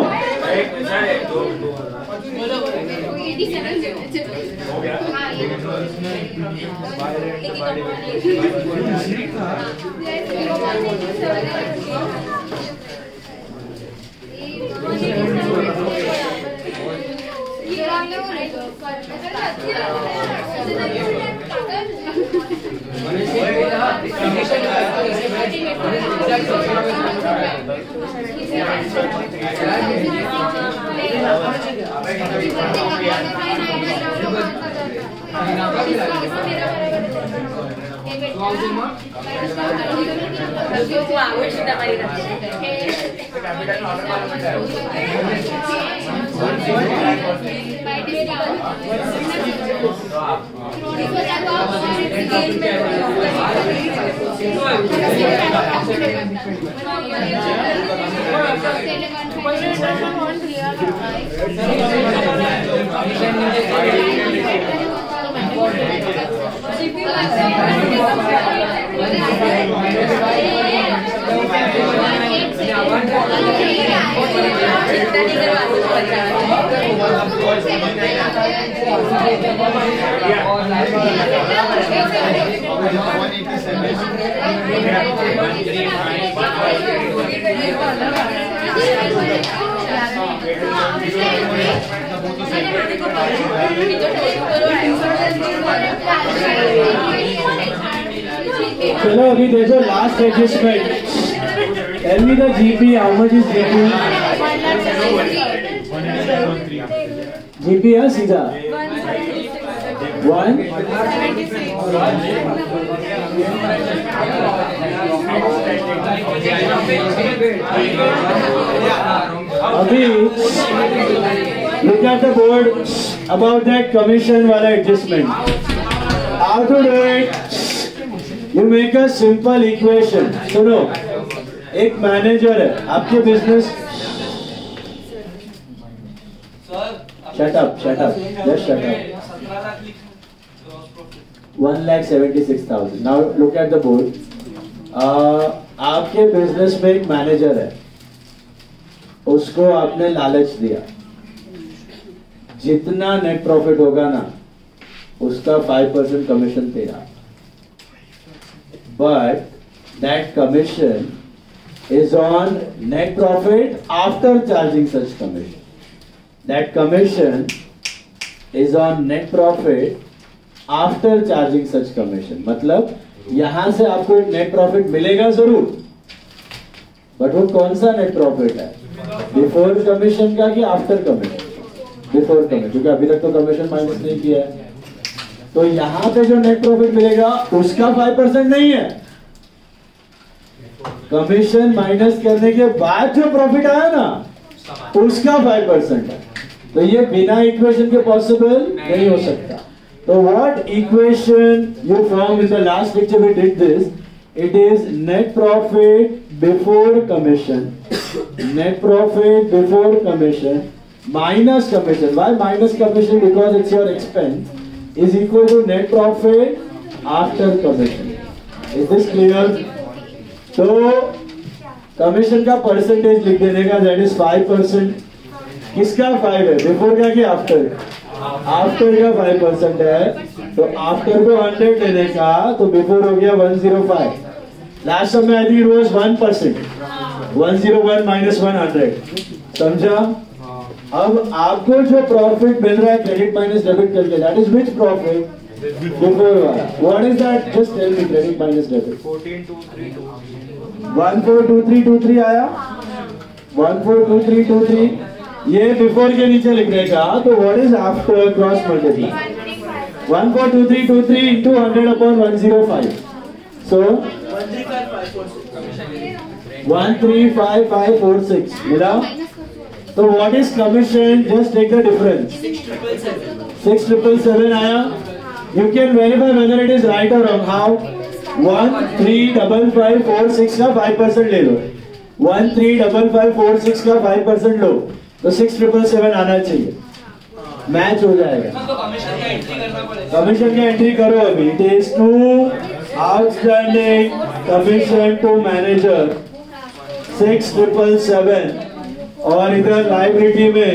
चलो अभी देखो last adjustment. Tell me the GP, how much is GP? GP है सीधा 1 अभी look at the board about that commission वाला adjustment. How to do it? You make a simple equation. सुनो, एक मैनेजर है आपके business. Shut up, just shut up. 1,76,000. Now look at the board. आपके business में एक मैनेजर है, उसको आपने लालच दिया, जितना नेट प्रॉफिट होगा ना उसका 5% कमीशन तेरा, but that commission is on net profit after charging such commission. That commission is on net profit after charging such commission. मतलब यहां से आपको एक नेट प्रॉफिट मिलेगा जरूर, बट वो कौन सा नेट प्रॉफिट है? बिफोर कमीशन का कि आफ्टर कमीशन? बिफोर कमीशन, क्योंकि अभी तक तो कमीशन माइनस नहीं किया है। तो यहां पे जो नेट प्रॉफिट मिलेगा उसका 5% नहीं है, कमीशन माइनस करने के बाद जो प्रॉफिट आया ना उसका 5% है। तो ये बिना इक्वेशन के पॉसिबल नहीं हो सकता। तो what equation you form in the last lecture we did this, it is net profit before commission, net profit before commission minus commission. Why minus commission? Because it's your expense, is equal to net profit after commission. Is this clear? तो commission का percentage लिख देने का, that is 5%. किसका 5 है, before का कि after? After का 5% है. तो आफ्टर को 100 लेने का, तो बिफोर हो गया 105. लास्ट समय I think it was 1%. 101 minus 100. समझा? अब आपको जो प्रॉफिट मिल रहा है क्रेडिट माइनस डेबिट करके, that is which profit? Before वाला. What is that? Just tell me. Credit minus debit 142323 आया. 142323 ये बिफोर के नीचे लिखने का. तो what is after cross multiply? 142323 into 100 upon 105. So 135546 मिला. तो what is commission? Just take the difference. 6777 आया. You can verify whether it is right or wrong. How? 135546 का 5% ले लो. 135546 का 5% लो, तो 6777 आना चाहिए. मैच हो जाएगा. कमीशन का एंट्री करो अभी. It is to outstanding commission to manager 6777. और इधर लाइबिलिटी में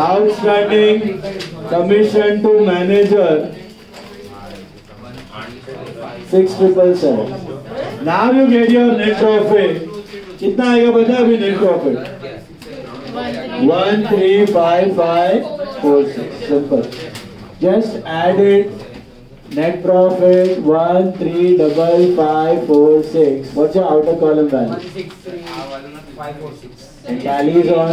outstanding commission to manager 6777. Now you get your net profit. कितना आएगा पता है अभी net profit? 135546. Simple. Just add it. Net profit 135546. What's your outer column balance? 163,546. And tally is on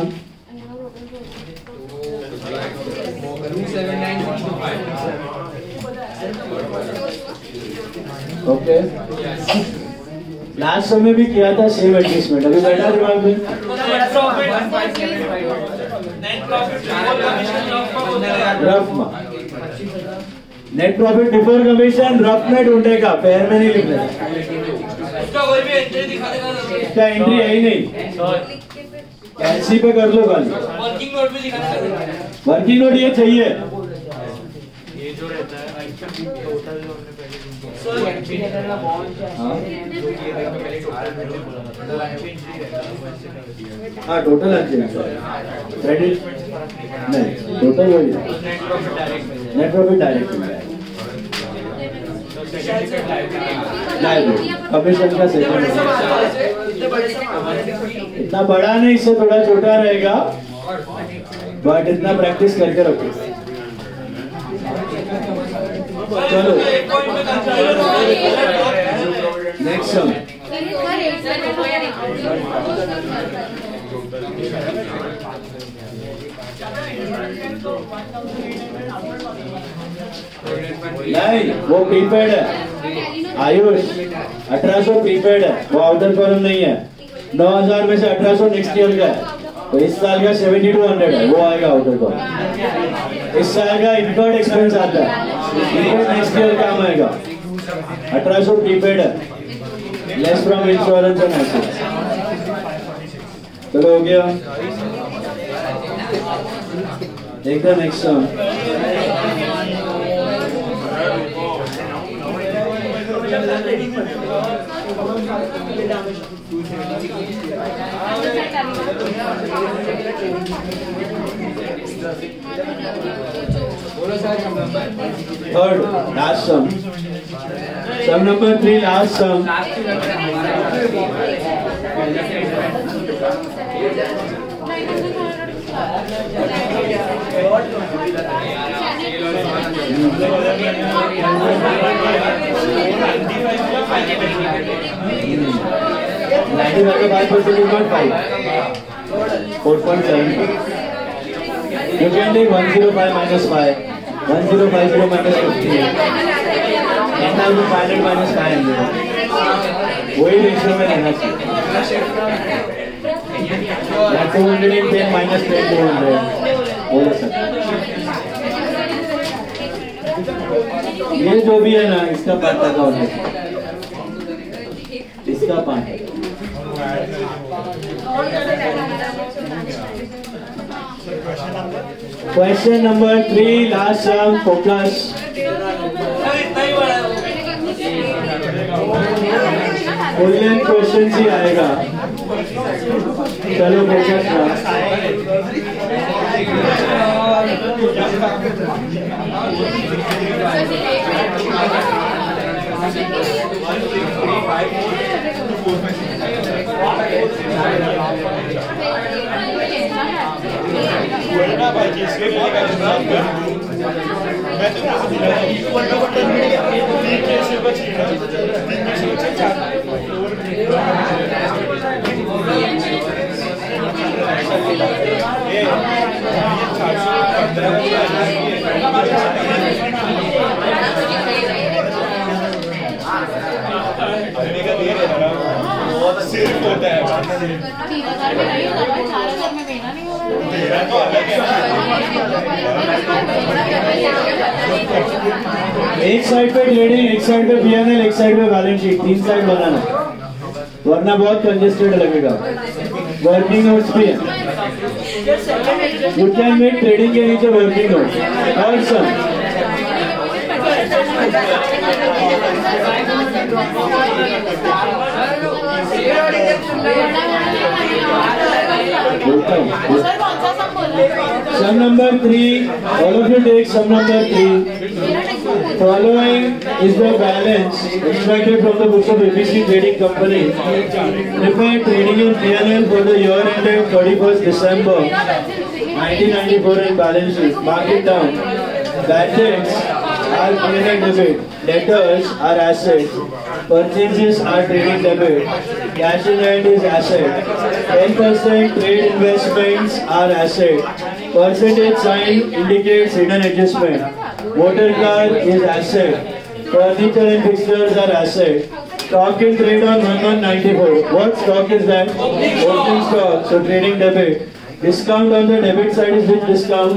279,125. Okay. Last समय भी किया था सेम एडजस्टमेंट. अभी बैठा दिमाग में. रफ में net profit before commission rough में ढूंढने का, पैर में नहीं लिखना. इसका एंट्री है ही नहीं. एलसी पे कर लो खाली. वर्किंग नोट भी दिखाना है. वर्किंग नोट ये चाहिए. ये जो रहता है टोटल जो हमने पहले हाँ टोटल क्रेडिट नहीं, टोटल वही नेट प्रॉफिट डायरेक्ट कमीशन का सेकंड. इतना बड़ा नहीं, इससे थोड़ा छोटा रहेगा, बट इतना प्रैक्टिस करके रखो. चलो नेक्स्ट सम. नहीं वो प्रीपेड है आयुष. 1800 प्रीपेड है, वो आउटर कॉलम नहीं है. 9000 में से 1800 नेक्स्ट ईयर का है, तो इस साल का 7200 है, वो आएगा आउटर कॉलम. इस साल का इनकर्ड एक्सपेंस आता है, नेक्स्ट ईयर काम आएगा. 1800 प्रीपेड है, less from insurance and assets. चलो हो गया. देख the next sum. Third, last sum. Sum number 3, last sum. You can take 105 minus 5, 1050 minus 50, 10,500 minus 500. वही रेशियो में रहना चाहिए. 210 minus 200 बोल सकते. ये जो भी है ना, इसका पार्ट का होना चाहिए. इसका part. Question number 3, last sum, focus. इतना ही बड़ा है. फुल लेंथ क्वेश्चन ही आएगा। चलो फोकस ना। सिर्फ होता है 3,000 में नहीं होता, 4,000 में महीना नहीं हो रहा। तेरा तो अलग है। एक साइड पे ट्रेडिंग, एक साइड पे पीएनएल, एक साइड पे बैलेंस शीट, 3 साइड बनाना, वरना बहुत कंजेस्टेड लगेगा। वर्किंग नोट्स भी है, यू कैन मेक ट्रेडिंग के नीचे वर्किंग नोट्स और सब। Sum number 3, all of you take sum number 3. Following is the balance extracted from the books of ABC Trading Company. Prepare trading and P&L for the year ended 31st December 1994 and balance sheet. Mark it down. Bad debts are P&L debit. Debtors are assets. Purchases are trading debit. Cash in hand is asset. 10% trade investments are asset. Percentage sign indicates hidden adjustment. Motor car is asset. Furniture and fixtures are asset. Stock in trade on 1194. What stock is that? Opening stock. So trading debit. Discount on the debit side is which discount?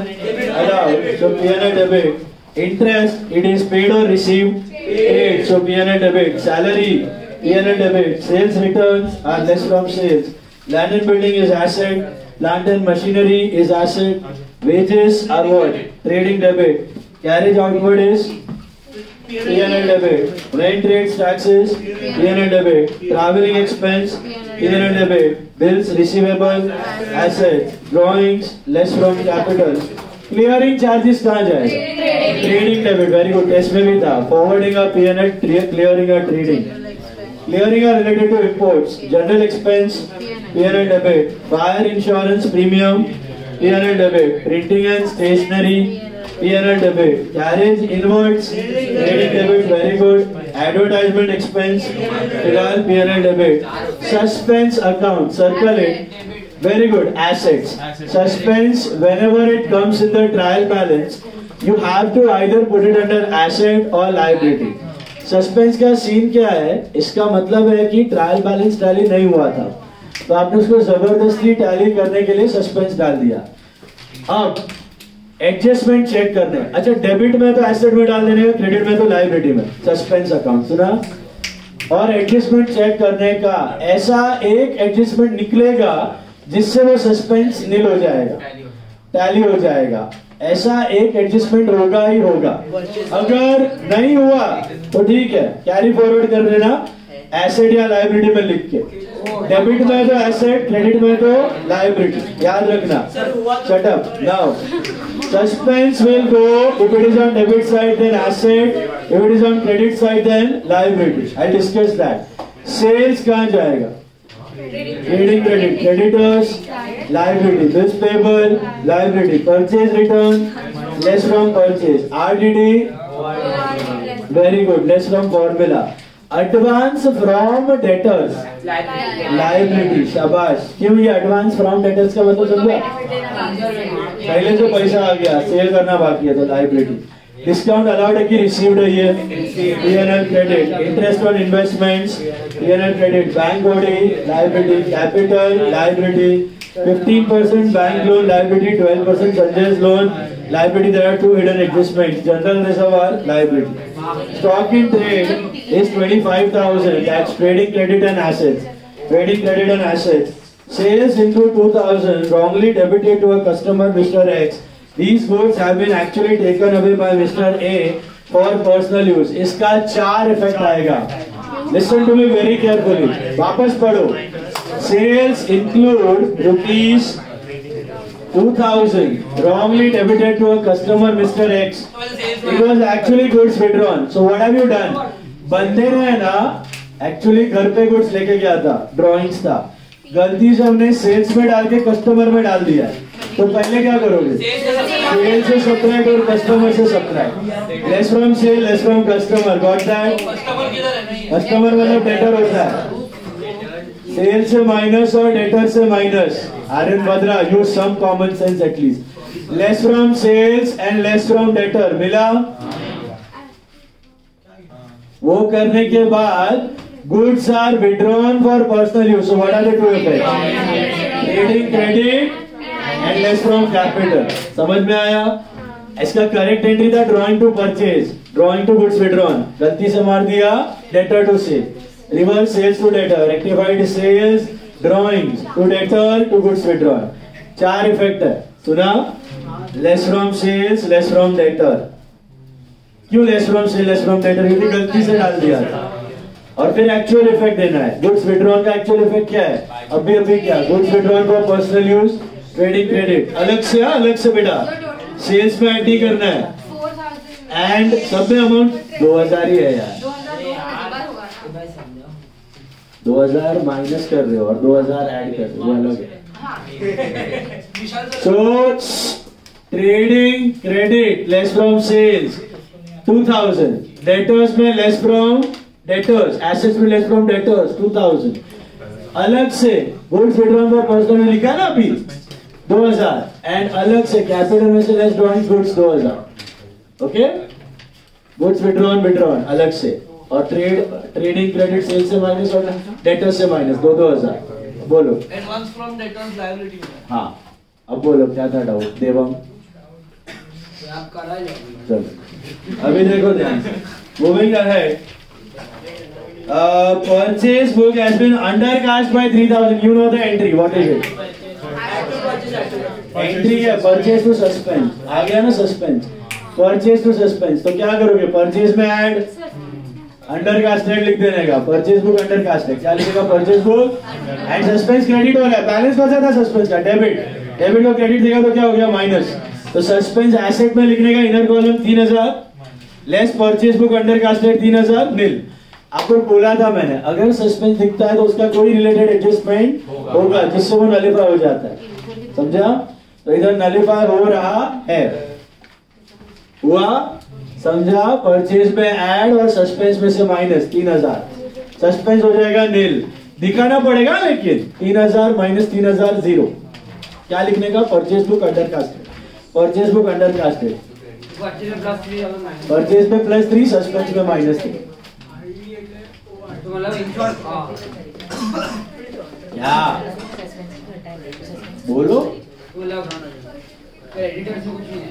Allowed. So P&L debit. Interest, it is paid or received? Paid. So P&L debit. Salary, P&L debit. Sales returns are less from sales. Land and building is asset. Plant and machinery is asset. Wages are what? Trading debit. Carriage outward is P&L debit. Rent, rates, taxes, P&L debit. Traveling expense, P&L debit. Bills receivable, assets. Drawings, less from capital. Clearing charges कहाँ जाएगा? Trading debit, very good, test में भी था। Forwarding और PNL, clearing और trading. Clearing are related to imports, general expense, PNL debit. Fire insurance premium, PNL debit. Printing and stationery, PNL debit. Carriage inwards, trading debit, very good. Advertisement expense, फिलहाल PNL debit. Suspense account, circle it, very good, assets. Suspense, whenever it comes in the trial balance, you have to either put it under asset or liability. Suspense का scene क्या है? इसका मतलब है कि trial balance tally नहीं हुआ था, तो आपने उसको जबरदस्ती टैली करने के लिए सस्पेंस डाल दिया। अब एडजस्टमेंट चेक करने, अच्छा डेबिट में तो एसेट में डाल देने का, क्रेडिट में तो लायबिलिटी में, सस्पेंस अकाउंट सुना। और एडजस्टमेंट चेक करने का ऐसा एक एडजस्टमेंट निकलेगा जिससे वो सस्पेंस नील हो जाएगा, टैली हो जाएगा। ऐसा एक एडजस्टमेंट होगा ही होगा। अगर नहीं हुआ तो ठीक है, कैरी फॉरवर्ड कर देना एसेट या लायबिलिटी में लिख के। डेबिट में तो एसेट, क्रेडिट में तो लायबिलिटी, याद रखना। Shut up now. Suspense will go if it is on debit side then asset, if it is on credit side then liability. I'll discuss that. Sales कहाँ जाएगा? Trading credit, creditors, liability, bills payable, liability, purchase return, less from purchase, RDD, very good, less from formula, advance from debtors, liability, शाबाश। क्यों ये advance from debtors का मतलब समझा? पहले तो पैसा आ गया, सेल करना बाकी है तो liability। डिस्काउंट अलाउड है कि रिसीव्ड है ये? PNL credit. Interest on investments, PNL credit. Bank body, liability. Capital, liability. 15% bank loan, liability. 12% संजय's loan, liability. There are two hidden adjustments, general reservoir, liability. Stock in trade is 25,000, that's trading credit and assets. Trading credit and assets. Sales into 2,000 wrongly debited to a customer Mr. X. These goods have been actually taken away by Mr. A for personal use. इसका 4 effect आएगा। Listen to me very carefully. वापस पढ़ो. Sales include rupees 2000 wrongly debited to a customer Mr. X. It was actually goods withdrawn. So what have you done? बंदे ने ना actually घर पे goods लेके गया था, ड्रॉइंग्स था, गलती से हमने सेल्स में डाल के कस्टमर में डाल दिया. तो पहले क्या करोगे? सेल से सब्ट्रैक्ट और कस्टमर से subtract. Less from sale, less from customer. Got that? Customer मतलब डेटर होता है. सेल से माइनस और डेटर से minus. Aryan Badra, use some common sense at least. Less from sales and less from debtor मिला. वो करने के बाद goods are withdrawn for personal use. So what are the two effects? Trading credit and less from capital. समझ में आया? इसका correct entry था drawing to purchase, drawing to goods withdrawn. गलती से मार दिया debtor to sale. Reverse sales to debtor, rectified sales drawings to debtor to goods withdrawn. 4 effect है. सुना? Less from sales, less from debtor. क्यों less from sale, less from debtor? क्योंकि गलती से डाल दिया था. और फिर एक्चुअल इफेक्ट देना है. गुड्स विड्रॉन का एक्चुअल इफेक्ट क्या है? अभी क्या? Goods withdrawn for personal use, trading credit. अलग से, अलग से बेटा सेल्स में एंट्री करना है. एंड सब में अमाउंट 2000 ही है यार. 2000 माइनस कर रहे हो और 2000 ऐड कर रहे हो, अलग है. So trading credit less from sales 2000. Debtors में लेस फ्रॉम डेटर्स, एसेट्स में लेस फ्रॉम डेटर्स 2000. अलग से गुड्स विड्रॉन फॉर पर्सनल में लिखा ना अभी 2000. एंड अलग से कैपिटल में से less drawing goods 2000. Okay, goods withdrawn अलग से. और ट्रेडिंग क्रेडिट सेल्स से माइनस और डेटर्स से माइनस 2000. बोलो. Advance from debtors liability. हाँ, अब बोलो क्या था डाउट देवम? आप करा ही चलो अभी देखो ध्यान. Moving ahead. Purchase book has been undercast by 3000. You know the entry. What is it? Entry है purchase to suspense. आ गया ना suspense. Purchase to suspense. तो क्या करोगे? Purchase में add undercasted लिख देने का. Purchase book undercasted. क्या लिखेगा? Purchase book and suspense credit हो रहा है. बैलेंस कौन सा था suspense का? डेबिट. डेबिट को क्रेडिट देगा तो क्या हो गया? माइनस. तो suspense एसेट में लिखने का inner column 3000 less purchase book undercasted 3000 nil. आपको बोला था मैंने, अगर सस्पेंस दिखता है तो उसका कोई रिलेटेड एडजस्टमेंट होगा जिससे वो नलिफाई हो जाता है. समझा? तो इधर नलिफाई हो रहा है. हुआ? समझा? परचेज में ऐड और सस्पेंस में से माइनस 3000. सस्पेंस हो जाएगा नील. दिखाना पड़ेगा लेकिन 3000 माइनस 3000 0. क्या लिखने का? Purchase book undercasted. Purchase book undercasted. Purchase में +3, सस्पेंस में -3. मतलब इन शॉर्ट क्या बोलो? क्रेडिटर्स में कुछ नहीं है.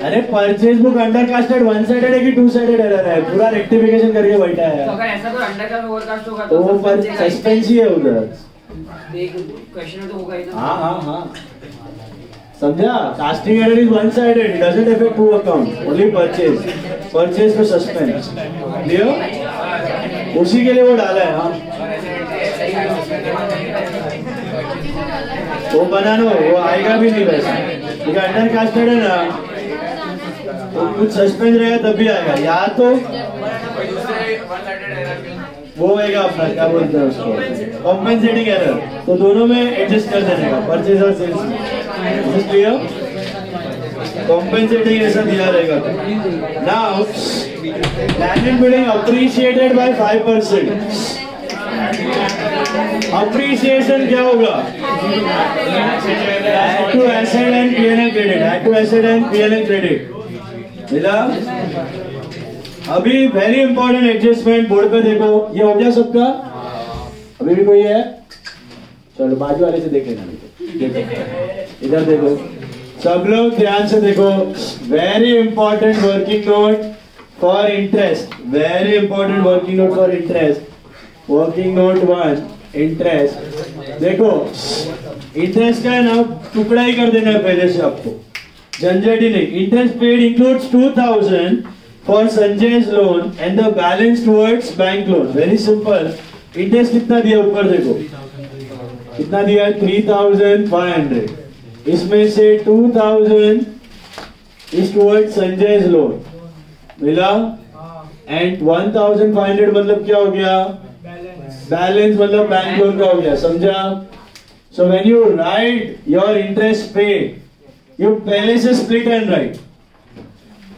अरे परचेज बुक अंडरकास्टेड 1 साइडेड है कि 2 साइडेड एरर है? पूरा रेक्टिफिकेशन करके बैठा है. तो अगर ऐसा तो अंडरकास्ट ओवरकास्ट होगा तो वो पर सस्पेंस ही है उधर. एक क्वेश्चन तो होगा ही ना. हाँ. समझा? Casting error is 1 sided. It doesn't affect two account, only purchase to suspense. Clear? उसी के लिए वो डाला है. हाँ, वो बनाना, वो आएगा भी नहीं वैसे. क्योंकि अंडरकास्टेड है ना, तो कुछ सस्पेंस रहेगा तब भी आएगा. या तो वो होएगा अपना, क्या बोलते हैं उसको, कॉम्पेंसेटिंग एरर. तो दोनों में एडजस्ट कर देने का, परचेज और सेल्स में. क्लियर? कॉम्पेंसेटिंग ऐसा दिया रहेगा. Now land and building appreciated by 5%. Appreciation क्या होगा? Add to asset and P&L credit. Add to asset and P&L credit. मिला? अभी वेरी इंपॉर्टेंट एडजस्टमेंट. बोर्ड पे देखो. ये हो गया सबका? अभी भी कोई है? चलो बाजू वाले से देख लेना. इधर देखो सब लोग, ध्यान से देखो. Very important working note for interest. Very important working note for interest. Working note 1 interest. देखो इंटरेस्ट का है ना, टुकड़ा ही कर देना है पहले से आपको, झंझट ही नहीं. Interest paid includes 2000 for Sanjay's loan and the balance towards bank loan. Very simple. Interest कितना दिया ऊपर देखो, कितना दिया है 3,500. इसमें से 2,000 is towards Sanjay's loan. मिला? And 1,500 मतलब क्या हो गया? Balance मतलब बैंक लोन का हो गया. समझा? So when you write your interest paid, you पहले से split and write.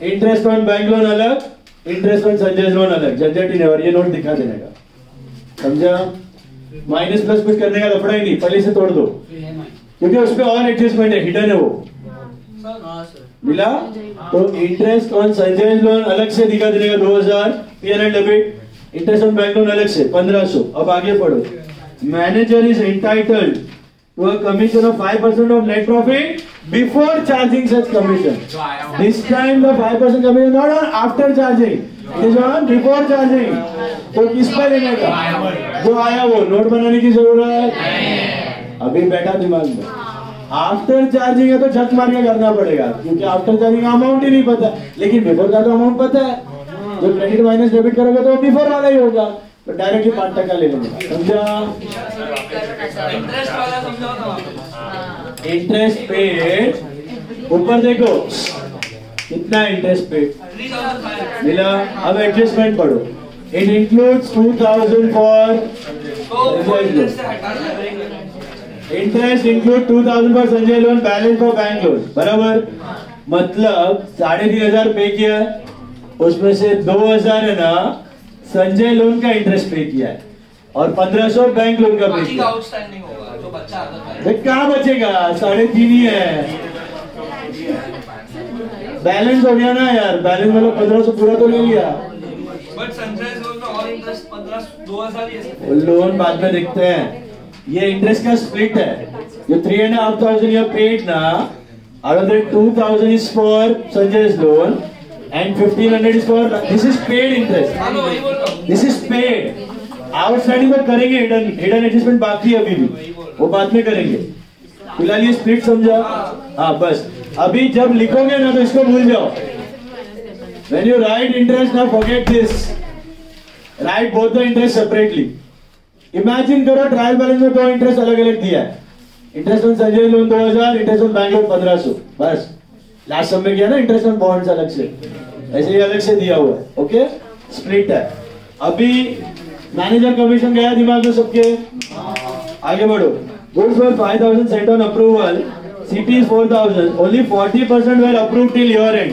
Interest on bank loan अलग, इंटरेस्ट ऑन संजय लोन अलग. झंझट ही नहीं. और ये नोट दिखा देने का. समझा? माइनस प्लस कुछ करने का लफड़ा ही नहीं, पहले से तोड़ दो, क्योंकि उस पे और एडजस्टमेंट है, हिडन है वो. मिला? तो इंटरेस्ट ऑन संजय लोन अलग से दिखा देने का 2,000 P&L debit, interest on bank loan अलग से 1,500. अब आगे पढ़ो. Manager is entitled to a commission of 5% of net profit before charging such commission. This time the 5% commission not on after charging, it is on before charging. तो किस पे लेने का? जो आया वो. नोट बनाने की जरूरत अभी बैठा दिमाग में. आफ्टर चार्जिंग है तो झक मार के करना पड़ेगा, क्योंकि आफ्टर चार्जिंग का अमाउंट ही नहीं पता, लेकिन बिफोर का तो अमाउंट पता है. जो क्रेडिट माइनस डेबिट करोगे तो बिफोर वाला ही होगा, तो डायरेक्टली 5% ले लेंगे. समझा? इंटरेस्ट वाला समझाओ ना. इंटरेस्ट पेड ऊपर देखो कितना इंटरेस्ट पेड 3,500 मिला. अब एडजस्टमेंट पढ़ो. It includes 2,000 for interest, include 2,000 for Sanjay loan, balance for bank loan. बराबर? मतलब 3,500 पे किया है, उसमें से 2,000 है ना संजय लोन का इंटरेस्ट पे किया है, और 1,500 बैंक लोन का पे बाकी किया. आउटस्टैंडिंग होगा जो बच्चा आता है. कहाँ बचेगा? 3.5 ही है. बैलेंस हो गया ना यार. बैलेंस मतलब 1,500 पूरा तो ले लिया. बट संजय लोन में और इंटरेस्ट 2,000 ये लोन बाद में देखते हैं. ये इंटरेस्ट का स्प्लिट है. जो 3,500 you paid ना, out of that 2,000 is for Sanjay's loan and 1,500 is for, this is paid interest. Hello वही बोल रहा हूँ. This is paid. आउटस्टैंडिंग को करेंगे, हिडन एडजस्टमेंट बाकी है अभी भी, वो बाद में करेंगे. फिलहाल ये स्प्लिट समझा? हाँ बस. अभी जब लिखोगे ना तो इसको भूल जाओ. When you write interest, now forget this. Write both the interest separately. Imagine करो ट्रायल बैलेंस में 2 इंटरेस्ट अलग अलग दिया है. Interest on Sanjay loan 2,000, interest on bank loan 1,500. बस लास्ट सब में किया ना इंटरेस्ट ऑन बॉन्ड्स अलग से, ऐसे ही अलग से दिया हुआ है. ओके, स्प्लिट है. अभी मैनेजर कमीशन गया दिमाग में सबके? आगे बढ़ो. Goods for 5,000 sent on approval, सीटी 4,000, only 40% were approved till year end.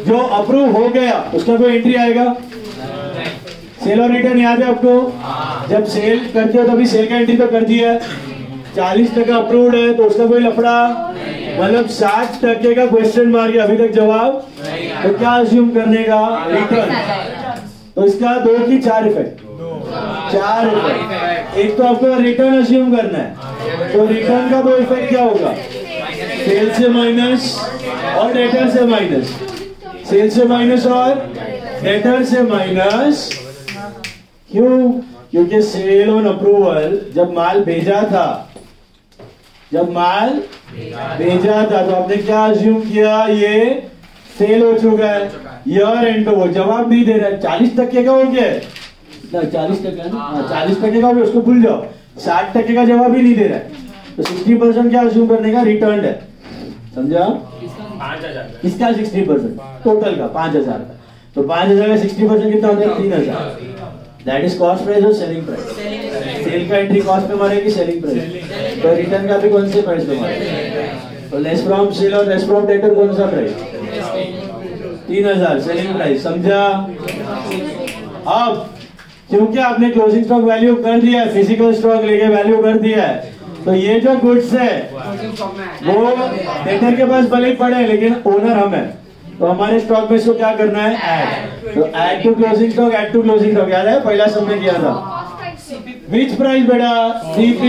जो अप्रूव हो गया उसका कोई एंट्री आएगा? सेल और रिटर्न याद है आपको? जब सेल करते हो तभी सेल का एंट्री तो कर दिया है. 40% अप्रूव्ड है तो उसका कोई लफड़ा, मतलब 60% का क्वेश्चन मार्क अभी तक जवाब, तो क्या अज्यूम करने का? रिटर्न. तो इसका 2 की 4 इफेक्ट. 4 इफेक्ट. एक तो आपको रिटर्न अज्यूम करना है, तो रिटर्न का 2 इफेक्ट क्या होगा? सेल से माइनस और डेटर से माइनस. सेल से माइनस और डेटर से माइनस. क्यों? क्योंकि सेल ऑन अप्रूवल जब माल भेजा था, तो आपने क्या अज्यूम किया? ये सेल हो चुका है. ईयर एंड पे वो जवाब नहीं दे रहा है. 40% का हो गया है ना, 40% ना, 40% का भी उसको भूल जाओ. 60% का जवाब ही नहीं दे रहा है, तो 60% क्या अज्यूम करने का? रिटर्न है. समझा? 5,000 इसका 60% टोटल का 5,000 का. तो 5,000 का 60% कितना होता है? 3,000. दैट इज कॉस्ट प्राइस और सेलिंग प्राइस. सेल का एंट्री कॉस्ट पे मारेगी, सेलिंग प्राइस. तो रिटर्न का भी कौन से प्राइस पे मारेगी? तो लेस फ्रॉम सेल और लेस फ्रॉम डेटर कौन सा प्राइस? 3,000 selling price. समझा? अब क्योंकि आपने क्लोजिंग स्टॉक वैल्यू कर दिया है, फिजिकल स्टॉक लेके वैल्यू कर दिया है, तो ये जो गुड्स है वो डेटर के पास भले ही पड़े लेकिन ओनर हम है, तो हमारे स्टॉक में इसको क्या करना है? ऐड. तो add to closing stock, add to closing stock. याद है पहला सबने किया था? Which price बेटा? CP.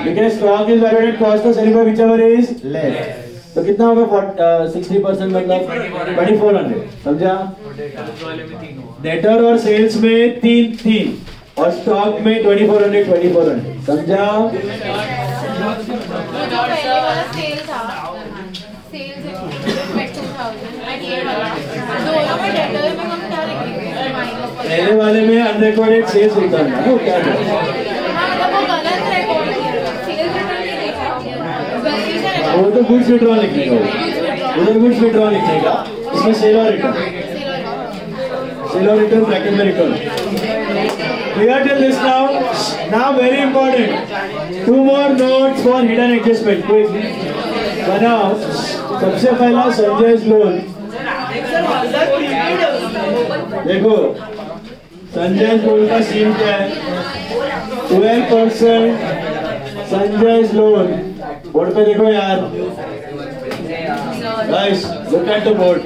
Because stock is valued at cost of selling by whichever is less. तो कितना होगा? 60% मतलब 2,400. समझा? डेटर और सेल्स में 3 और स्टॉक में 2,400. समझा? सेल था, सेल्स 22,000 और ये वाला बोला मैं डेटर में हम क्या लिखेंगे माइनस पहले वाले में अनरिकॉर्डेड सेल्स रिटर्न है वो क्या है? हाँ मतलब वो गलत रिकॉर्ड किया सेल्स रिटर्न नहीं लिखा वो तो गुड्स विड्रॉल लिखने का उधर गुड्स विड्रॉल लिखने का इसमें सेल और रिटर्न ब्रैकेट में return clear till this now very important 2 more notes for hidden adjustment quickly बनाओ सबसे पहला संजय's लोन देखो संजय's लोन का सीन क्या है 12% संजय's लोन बोर्ड पे देखो यार guys look at the board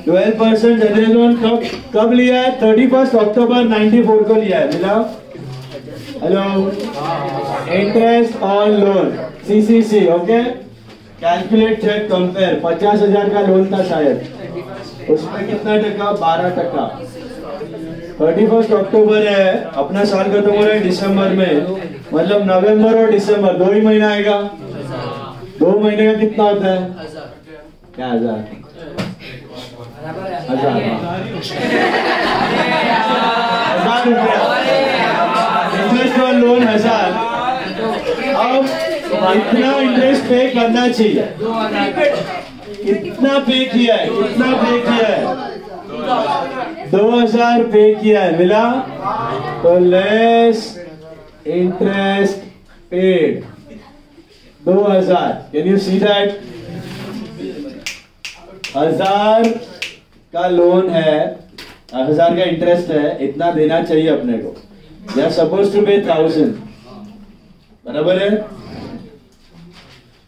12% general loan कब लिया है? 31 अक्टूबर 94 को लिया है मिला hello interest on loan CCC okay calculate check compare 50,000 का लोन था शायद उसमें कितना टका 12%। 31 अक्टूबर है अपना साल खत्म हो रहा है दिसंबर में मतलब नवंबर और दिसंबर 2 ही महीना आएगा 2 महीने का कितना होता है क्या 1000 रुपया इंटरेस्ट और लोन 1000 अब इतना इंटरेस्ट पे करना चाहिए कितना पे किया है 2000 पे किया है मिला तो less interest paid 2000 can you see that 1000 का लोन है 1000 का इंटरेस्ट है इतना देना चाहिए अपने को या सपोज टू पे 1000 बराबर है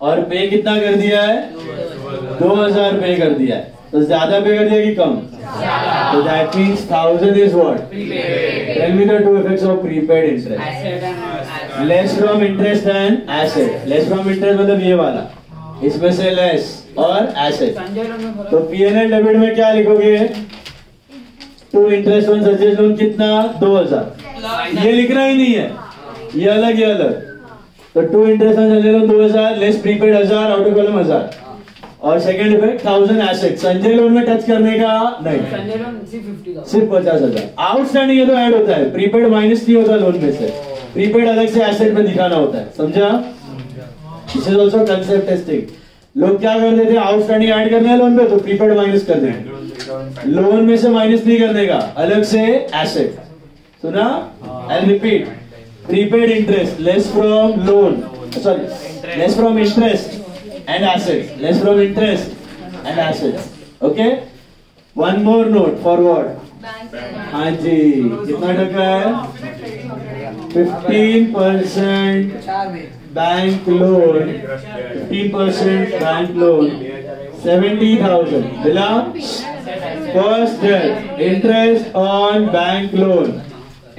और पे कितना कर दिया है 2000 पे कर दिया है तो ज्यादा पे कर दिया कि कम तो that means 1000 is what tell me the two effects of prepaid interest less from interest and asset less from interest मतलब ये वाला इसमें से लेस और एसेट तो P&L डेबिट में क्या लिखोगे to interest on suggest loan कितना 2000 ये लिखना ही नहीं है ये अलग तो to interest on suggest loan 2000 less prepaid 1000 outer column 1000 और second effect 1000 asset Sanjay loan में टच करने का नहीं संजय लोन सिर्फ 50,000 आउटस्टैंडिंग ये तो ऐड होता है प्रीपेड माइनस नहीं होता लोन में से प्रीपेड अलग से एसेट में दिखाना होता है समझा this is also concept testing लोग क्या करते थे आउटस्टैंडिंग ऐड करना है लोन पे तो प्रीपेड माइनस कर देंगे लोन में से माइनस नहीं करने का अलग से एसेट सुना I repeat prepaid interest less from loan sorry less from interest and asset less from interest and asset okay one more note forward हाँ जी कितना टका है 15% बैंक लोन 15% बैंक लोन 70,000 मिला first interest on bank loan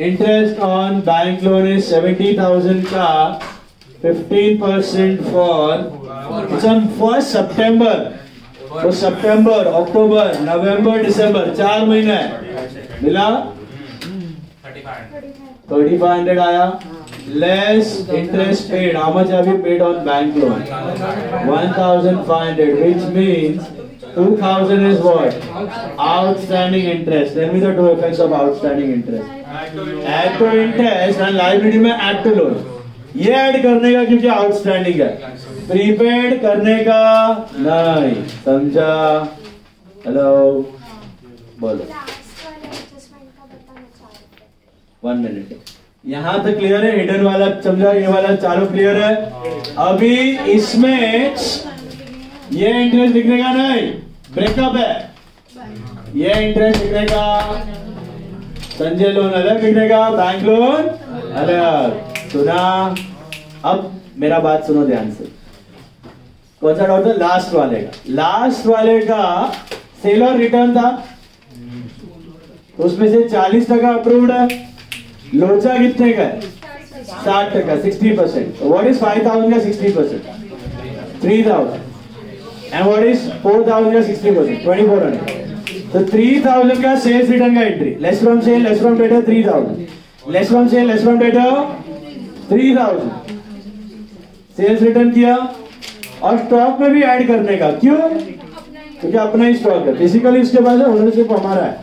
interest on bank loan is 70,000 का 15% for सितंबर तो सितंबर अक्टूबर नवंबर दिसंबर 4 महीना है मिला 3500 आया less interest paid how much have you paid on bank loan 1500 which means 2000 is what outstanding interest tell me the two effects of outstanding interest add to interest and liability में add to loan ये add करने का क्योंकि outstanding है prepaid करने का नहीं समझा हेलो बोलो 1 मिनट यहाँ तक क्लियर है हिडन वाला समझा ये वाला चारों क्लियर है अभी इसमें ये इंटरेस्ट लिखने का नहीं ब्रेकअप है ये इंटरेस्ट लिखने का संजय लोन अलग लिखने का बैंक लोन अलग सुना अब मेरा बात सुनो ध्यान से कौन सा डाउट था लास्ट वाले का सेल और रिटर्न था तो उसमें से 40% अप्रूव्ड है लोचा कितने का है 60% 60% व्हाट इज 5,000 का 60% 3,000 एंड व्हाट इज 4,000 का 60% 2,400 तो 3,000 का सेल्स रिटर्न का entry less from sale less from debtor 3,000 less from sale less from debtor 3,000 sales return किया और स्टॉक में भी ऐड करने का क्यों क्योंकि अपना ही स्टॉक है, फिजिकली उसके पास है, ओनरशिप हमारा है.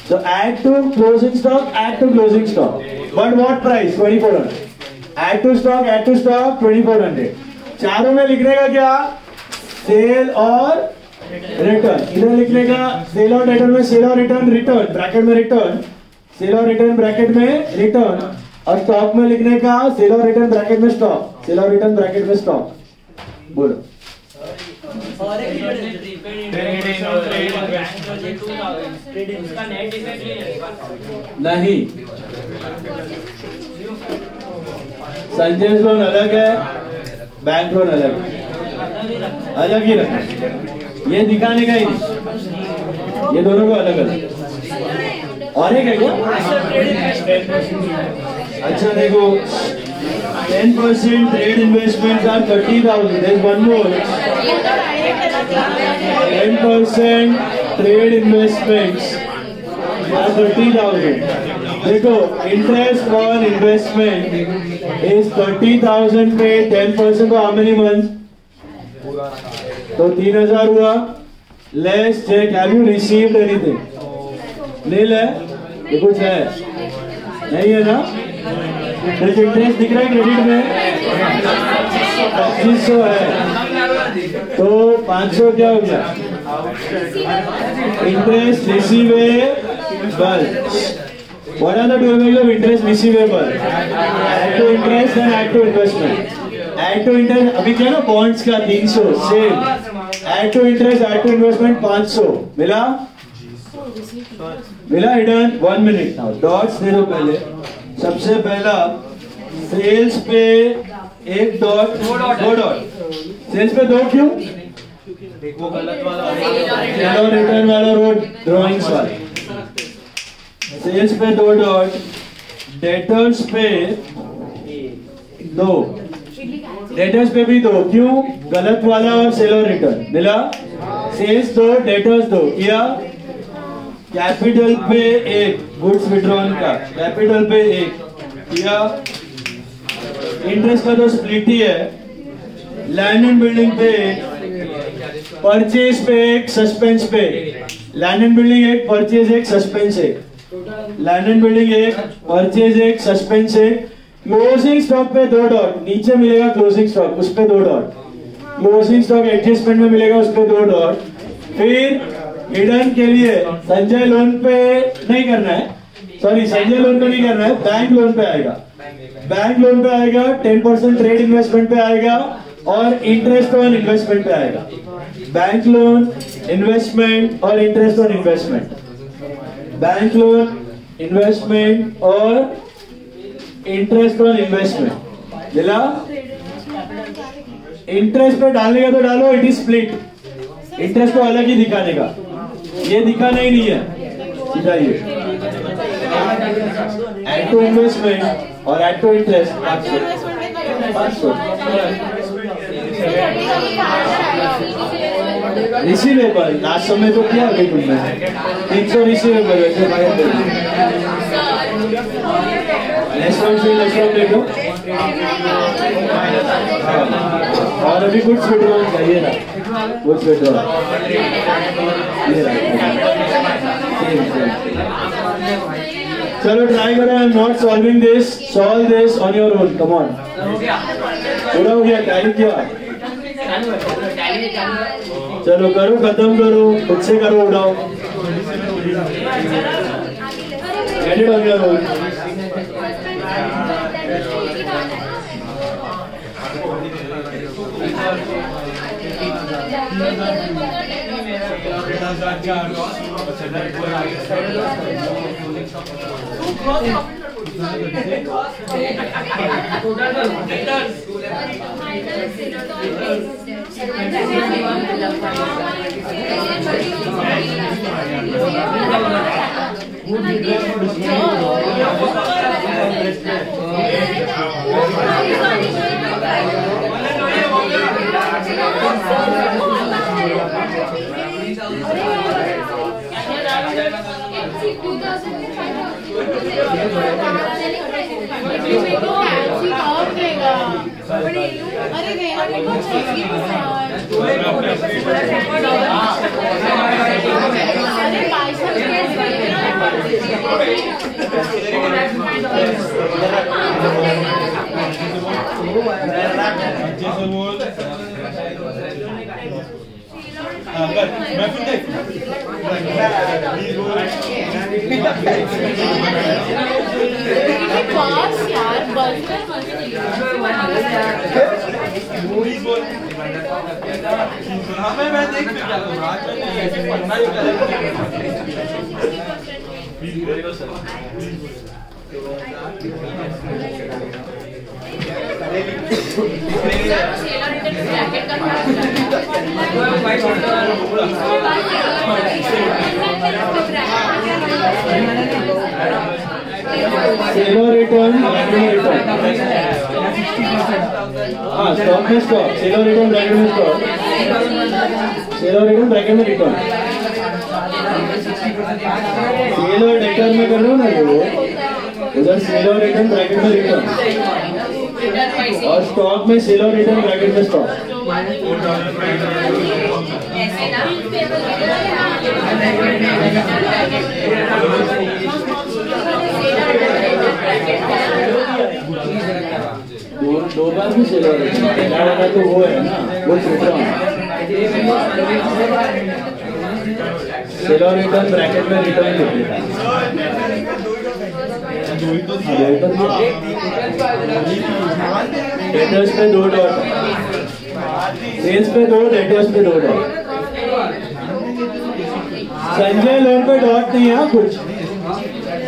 So add to closing stock, add to closing stock. But what price? 2400. Add to stock 2400. चारों में लिखने का क्या? सेल और रिटर्न. इधर लिखने का सेल और रिटर्न में सेल और रिटर्न, रिटर्न ब्रैकेट में रिटर्न, सेल और रिटर्न ब्रैकेट में रिटर्न, और स्टॉक में लिखने का सेल और रिटर्न ब्रैकेट में स्टॉक, सेल और रिटर्न ब्रैकेट में स्टॉक. बोलो. नहीं, संजय लोन अलग है, बैंक लोन अलग है, अलग ही रखना. ये दिखाने का ही नहीं, ये दोनों को अलग अलग. और एक है क्या? अच्छा देखो, 10% trade investments are 30,000. There's one more. 10% trade investments are 30,000. देखो, interest on investment is 30,000 पे 10% for how many months? तो 3,000 हुआ. Let's check. Have you received anything? नील है? ये कुछ है? नहीं है ना? कुछ इंटरेस्ट दिख रहा है क्रेडिट में? 2500 है, तो 500 क्या हो गया? Interest receivable. What are the two ways of interest receivable? Add to interest and add to investment. Add to interest अभी क्या ना बॉन्ड्स का 300 same. Add to interest, add to investment 500. मिला? मिला हिडन. 1 minute now. डॉट्स दे दो पहले. सबसे पहला सेल्स पे एक डॉट, दो डॉट. सेल्स पे दो क्यों? वो गलत वाला सेल और रिटर्न वाला रोड ड्राइंग्स वाला. सेल्स पे दो डॉट, डेटर्स पे दो, डेटर्स पे भी दो. क्यों? गलत वाला और सेल और रिटर्न. मिला? सेल्स दो, डेटर्स दो. किया? कैपिटल पे एक, गुड्स विड्रॉन का कैपिटल पे एक किया. इंटरेस्ट का तो स्प्लिट ही है. लैंड एंड बिल्डिंग पे एक, परचेज पे एक, सस्पेंस पे. लैंड एंड बिल्डिंग एक, परचेज एक, सस्पेंस एक. लैंड एंड बिल्डिंग एक, परचेज एक, सस्पेंस एक. क्लोजिंग स्टॉक पे दो डॉट, नीचे मिलेगा क्लोजिंग स्टॉक, उस पे दो डॉट. क्लोजिंग स्टॉक एडजस्टमेंट में मिलेगा, उस पे दो डॉट. फिर हिडन के लिए संजय लोन पे नहीं करना है, सॉरी संजय लोन पे नहीं करना है, बैंक लोन पे आएगा. बैंक लोन पे आएगा, 10% ट्रेड इन्वेस्टमेंट पे आएगा, और इंटरेस्ट ऑन इन्वेस्टमेंट पे आएगा. बैंक लोन, इन्वेस्टमेंट और interest on investment. Bank loan, investment और इंटरेस्ट ऑन इन्वेस्टमेंट. मिला? इंटरेस्ट पे डालने का तो डालो, इट इज स्प्लिट. इंटरेस्ट को अलग ही दिखाने का, ये दिखाना ही नहीं है. सीधा ये एड टू इन्वेस्टमेंट और add to interest 500. Receivable last समय तो क्या अभी तुमने 300 रिसीवेबल वैसे ले लो. और अभी गुड्स विड्रॉल चाहिए ना, गुड्स विड्रॉल चलो ट्राई करो. I am not solving this, solve this on your own. Come on. पूरा हो गया? टैली किया? चलो करो, खत्म करो, खुद से करो, उड़ाओ. Edit on your own. तो अरे रेना मेरे को चाहिए अरे पास यार बर्गर मैं देख सेलो रिटर्न हाँ स्टॉक में स्टॉक सेलो रिटर्न ब्रैकेट में स्टॉक सेलो रिटर्न ब्रैकेट में रिटर्न सेलो रिटर्न में कर रहे हो ना वो उधर सेलो रिटर्न ब्रैकेट में रिटर्न और स्टॉक में सेलो रिटर्न ब्रैकेट में स्टॉक दो बार भी सेलो रिटर्न वाला तो वो है ना वो रिटर्न सेलो रिटर्न ब्रैकेट में रिटर्न लिखते हैं डेटर्स पे 2 डॉट सेल्स पे 2 डेटर्स पे 2 डॉट संजय लोन पे डॉट नहीं है कुछ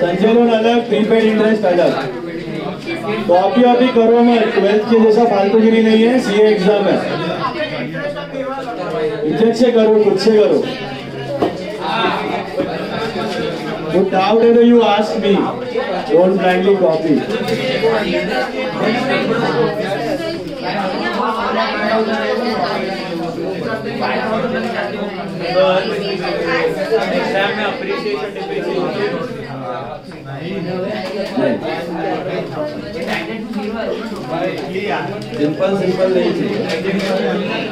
संजय लोन अलग प्रीपेड इंटरेस्ट अलग कॉपी वॉपी करो मत 12th के जैसा फालतूगिरी नहीं है सीए एग्जाम है इज्जत से करो खुद से करो Without ever you ask me, don't blindly copy. Exam में अप्रिसिएशन सिंपल सिंपल नहीं चाहिए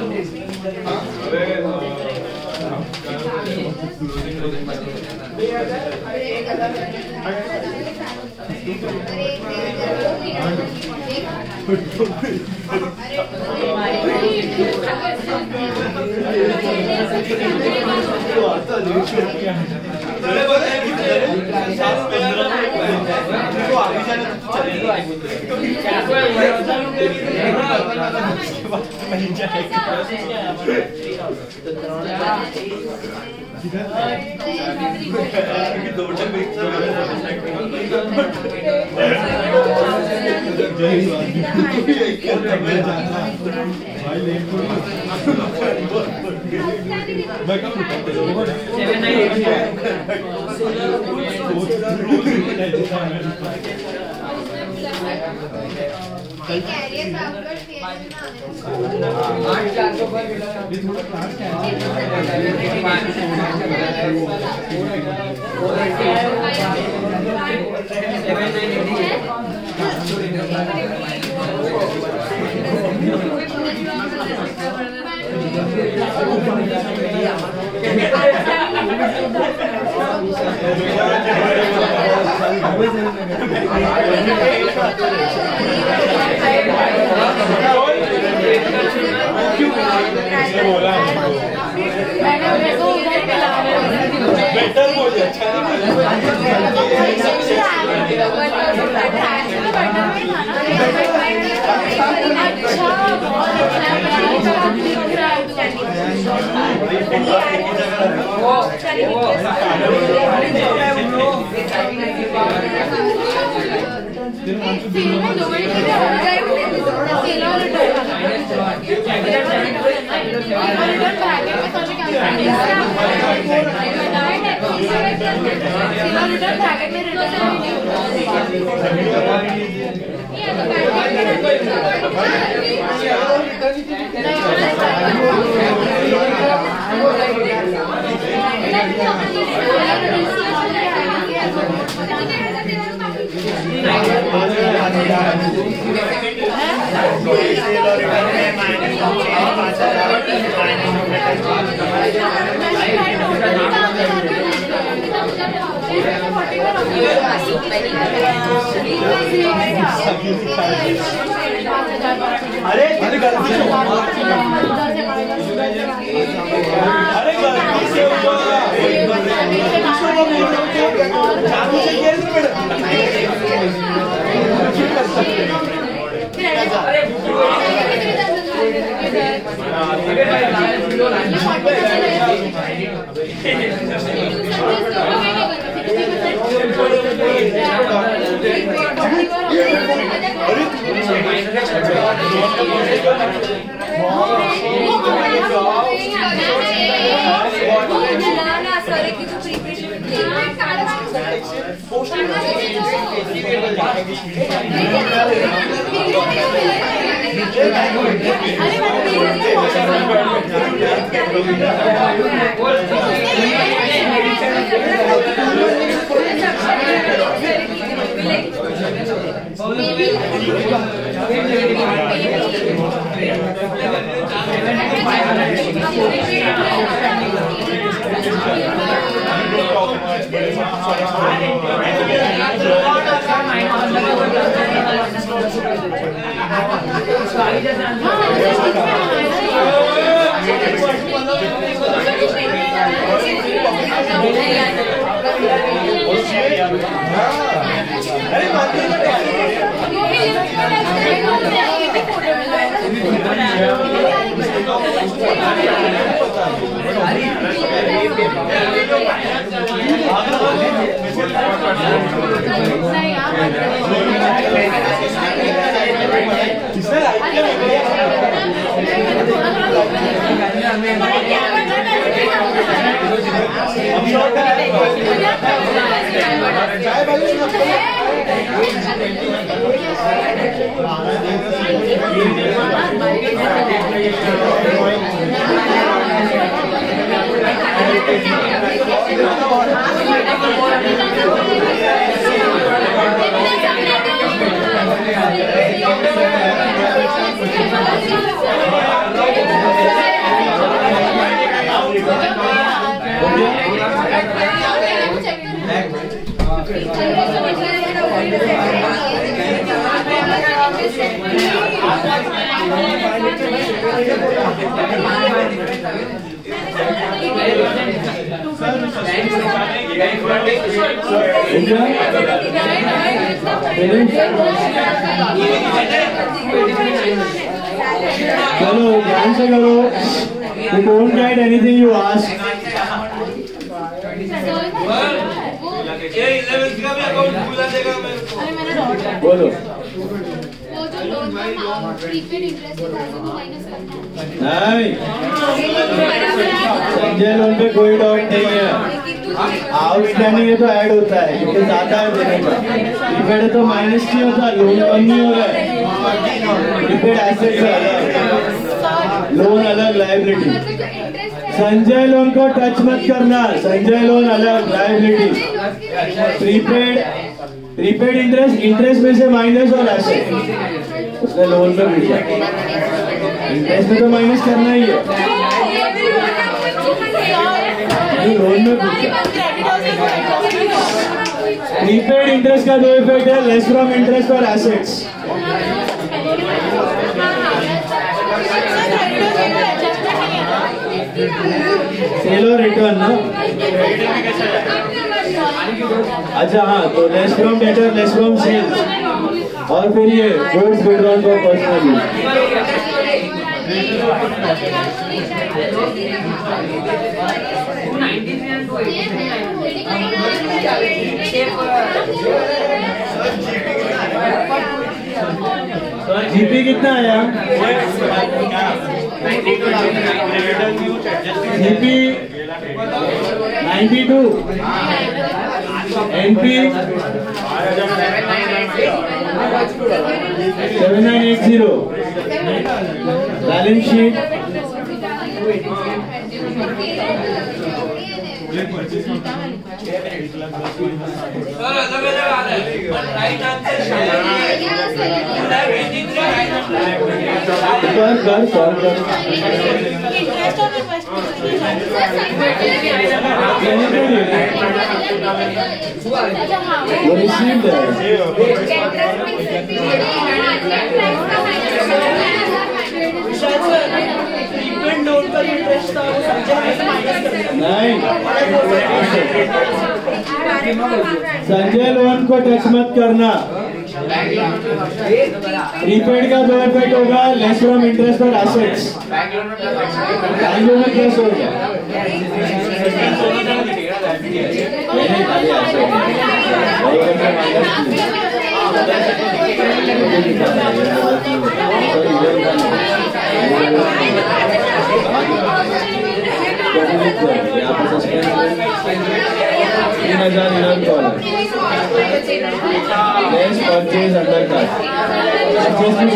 अरे गलती से हुआ चलो ध्यान से करो. You don't get anything you ask. बोलो. नहीं, संजय लोन पे कोई डाउट नहीं है. आउटस्टैंडिंग है तो ऐड होता है क्योंकि ज्यादा है देने का. प्रीपेड है तो माइनस नहीं होता, लोन कम नहीं हो रहा है. प्रीपेड एसेट से अलग, लोन अलग, लायबिलिटी. संजय लोन को टच मत करना. संजय लोन अलग, लायबिलिटी. प्रीपेड इंटरेस्ट में से माइनस और एसेट उसने लोन पे मिल जाए. इंटरेस्ट में तो माइनस करना ही है. लोन में प्रीपेड इंटरेस्ट का दो इफेक्ट है, लेस फ्रॉम इंटरेस्ट और एसेट्स. सेल और रिटर्न ना. अच्छा हाँ, तो less from debtor, less from sales, और फिर ये goods withdrawn for personal use. GP कितना आया? जीपी 92, एनपी 7980, बैलेंस शीट कर सॉल्व कर इंटरेस्ट और रिक्वेस्ट वो रिसीव्ड नहीं संजय लोन को टच मत करना। प्रीपेड का 2 इफेक्ट होगा, लेस फ्रॉम इंटरेस्ट और एसेट्स। बैंक लोन में कैसे होगा? Let's purchase under card. Purchase में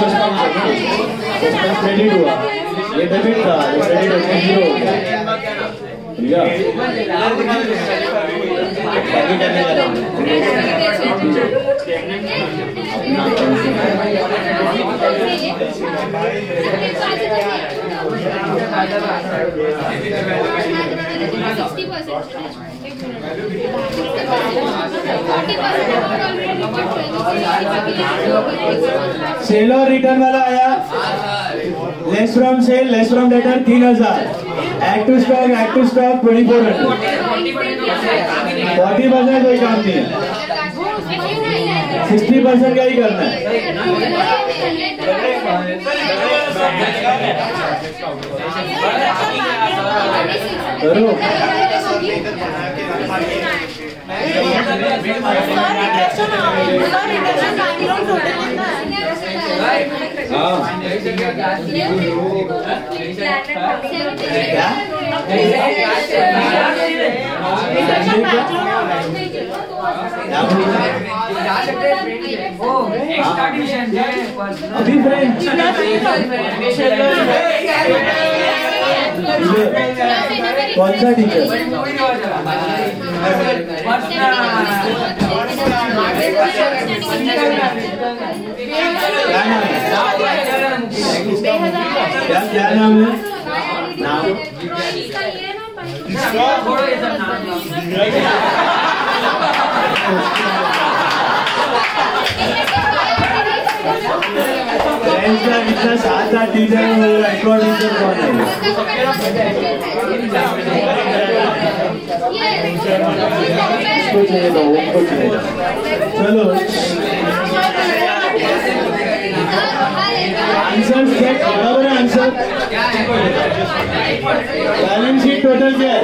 सस्पेंस क्रेडिट हुआ, ये डेबिट था, ये क्रेडिट होकर 0 हो गया। ठीक सेल और रिटर्न वाला आया, less from sale, less from debtor 3000, add to stock 2400, 40% कोई काम नहीं है, 60% का ही करना है। करो अभी फ्रेंड कौन सा टीचर? क्या नाम है? नाम इतना साथ टीचर टीचर कौन है? उसको चाहिए तो उनको चाहिए। चलो आंसर चेक, बराबर है आंसर। बैलेंस शीट टोटल क्या है?